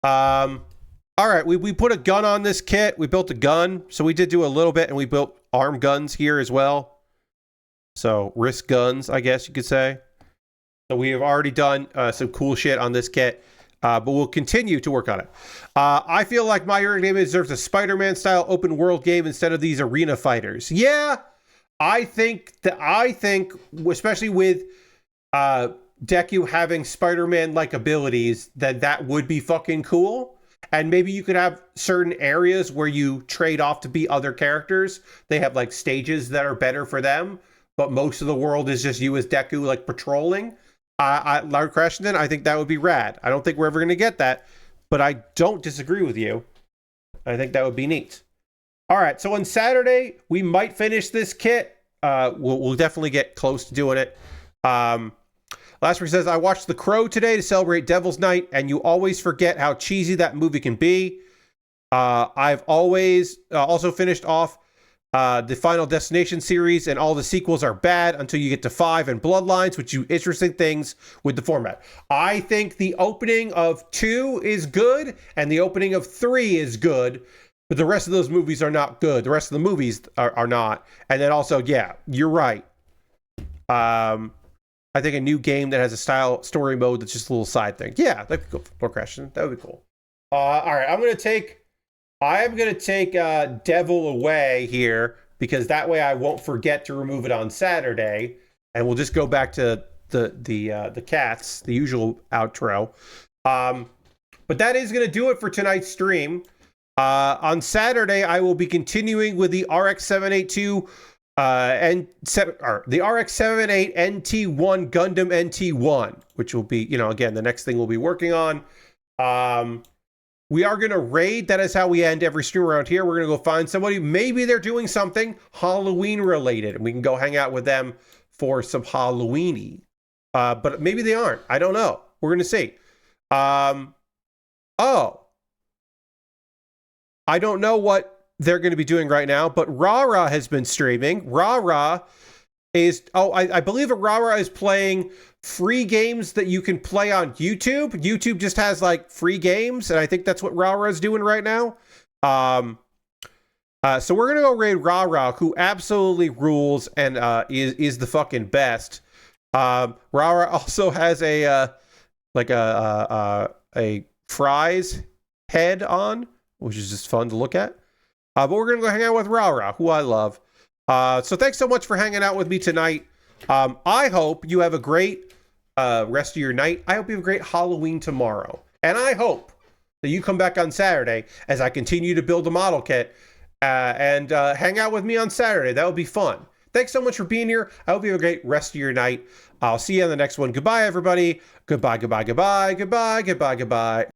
All right, we put a gun on this kit. We built a gun, so we did do a little bit, and we built arm guns here as well. So wrist guns, I guess you could say. So we have already done some cool shit on this kit, but we'll continue to work on it. I feel like My Hero Academia deserves a Spider-Man style open world game instead of these arena fighters. Yeah, I think especially with Deku having Spider-Man like abilities, that would be fucking cool. And maybe you could have certain areas where you trade off to be other characters. They have like stages that are better for them, but most of the world is just you as Deku like patrolling. Lord Crashington, I think that would be rad. I don't think we're ever going to get that, but I don't disagree with you. I think that would be neat. All right, so on Saturday, we might finish this kit. We'll definitely get close to doing it. Last week says, I watched The Crow today to celebrate Devil's Night, and you always forget how cheesy that movie can be. I've always also finished off the Final Destination series, and all the sequels are bad until you get to 5 and Bloodlines, which do interesting things with the format. I think the opening of 2 is good, and the opening of 3 is good, but the rest of those movies are not good. The rest of the movies are not. And then also, yeah, you're right. I think a new game that has a story mode that's just a little side thing. Yeah, that could go for progression. That would be cool. All right, I am gonna take Devil away here because that way I won't forget to remove it on Saturday, and we'll just go back to the cats, the usual outro. But that is gonna do it for tonight's stream. On Saturday, I will be continuing with the RX-782. The RX-78 NT1 Gundam NT1, which will be, again, the next thing we'll be working on. We are going to raid. That is how we end every stream around here. We're going to go find somebody. Maybe they're doing something Halloween related, and we can go hang out with them for some Halloweeny. But maybe they aren't. I don't know. We're going to see. I don't know what they're going to be doing right now, but Rara has been streaming. Rara is, I believe Rara is playing free games that you can play on YouTube. YouTube just has like free games, and I think that's what Rara is doing right now. So we're going to go raid Rara, who absolutely rules and is the fucking best. Rara also has a Fry's head on, which is just fun to look at. But we're going to go hang out with Rara, who I love. So thanks so much for hanging out with me tonight. I hope you have a great rest of your night. I hope you have a great Halloween tomorrow. And I hope that you come back on Saturday as I continue to build a model kit and hang out with me on Saturday. That would be fun. Thanks so much for being here. I hope you have a great rest of your night. I'll see you on the next one. Goodbye, everybody. Goodbye, goodbye, goodbye, goodbye, goodbye, goodbye.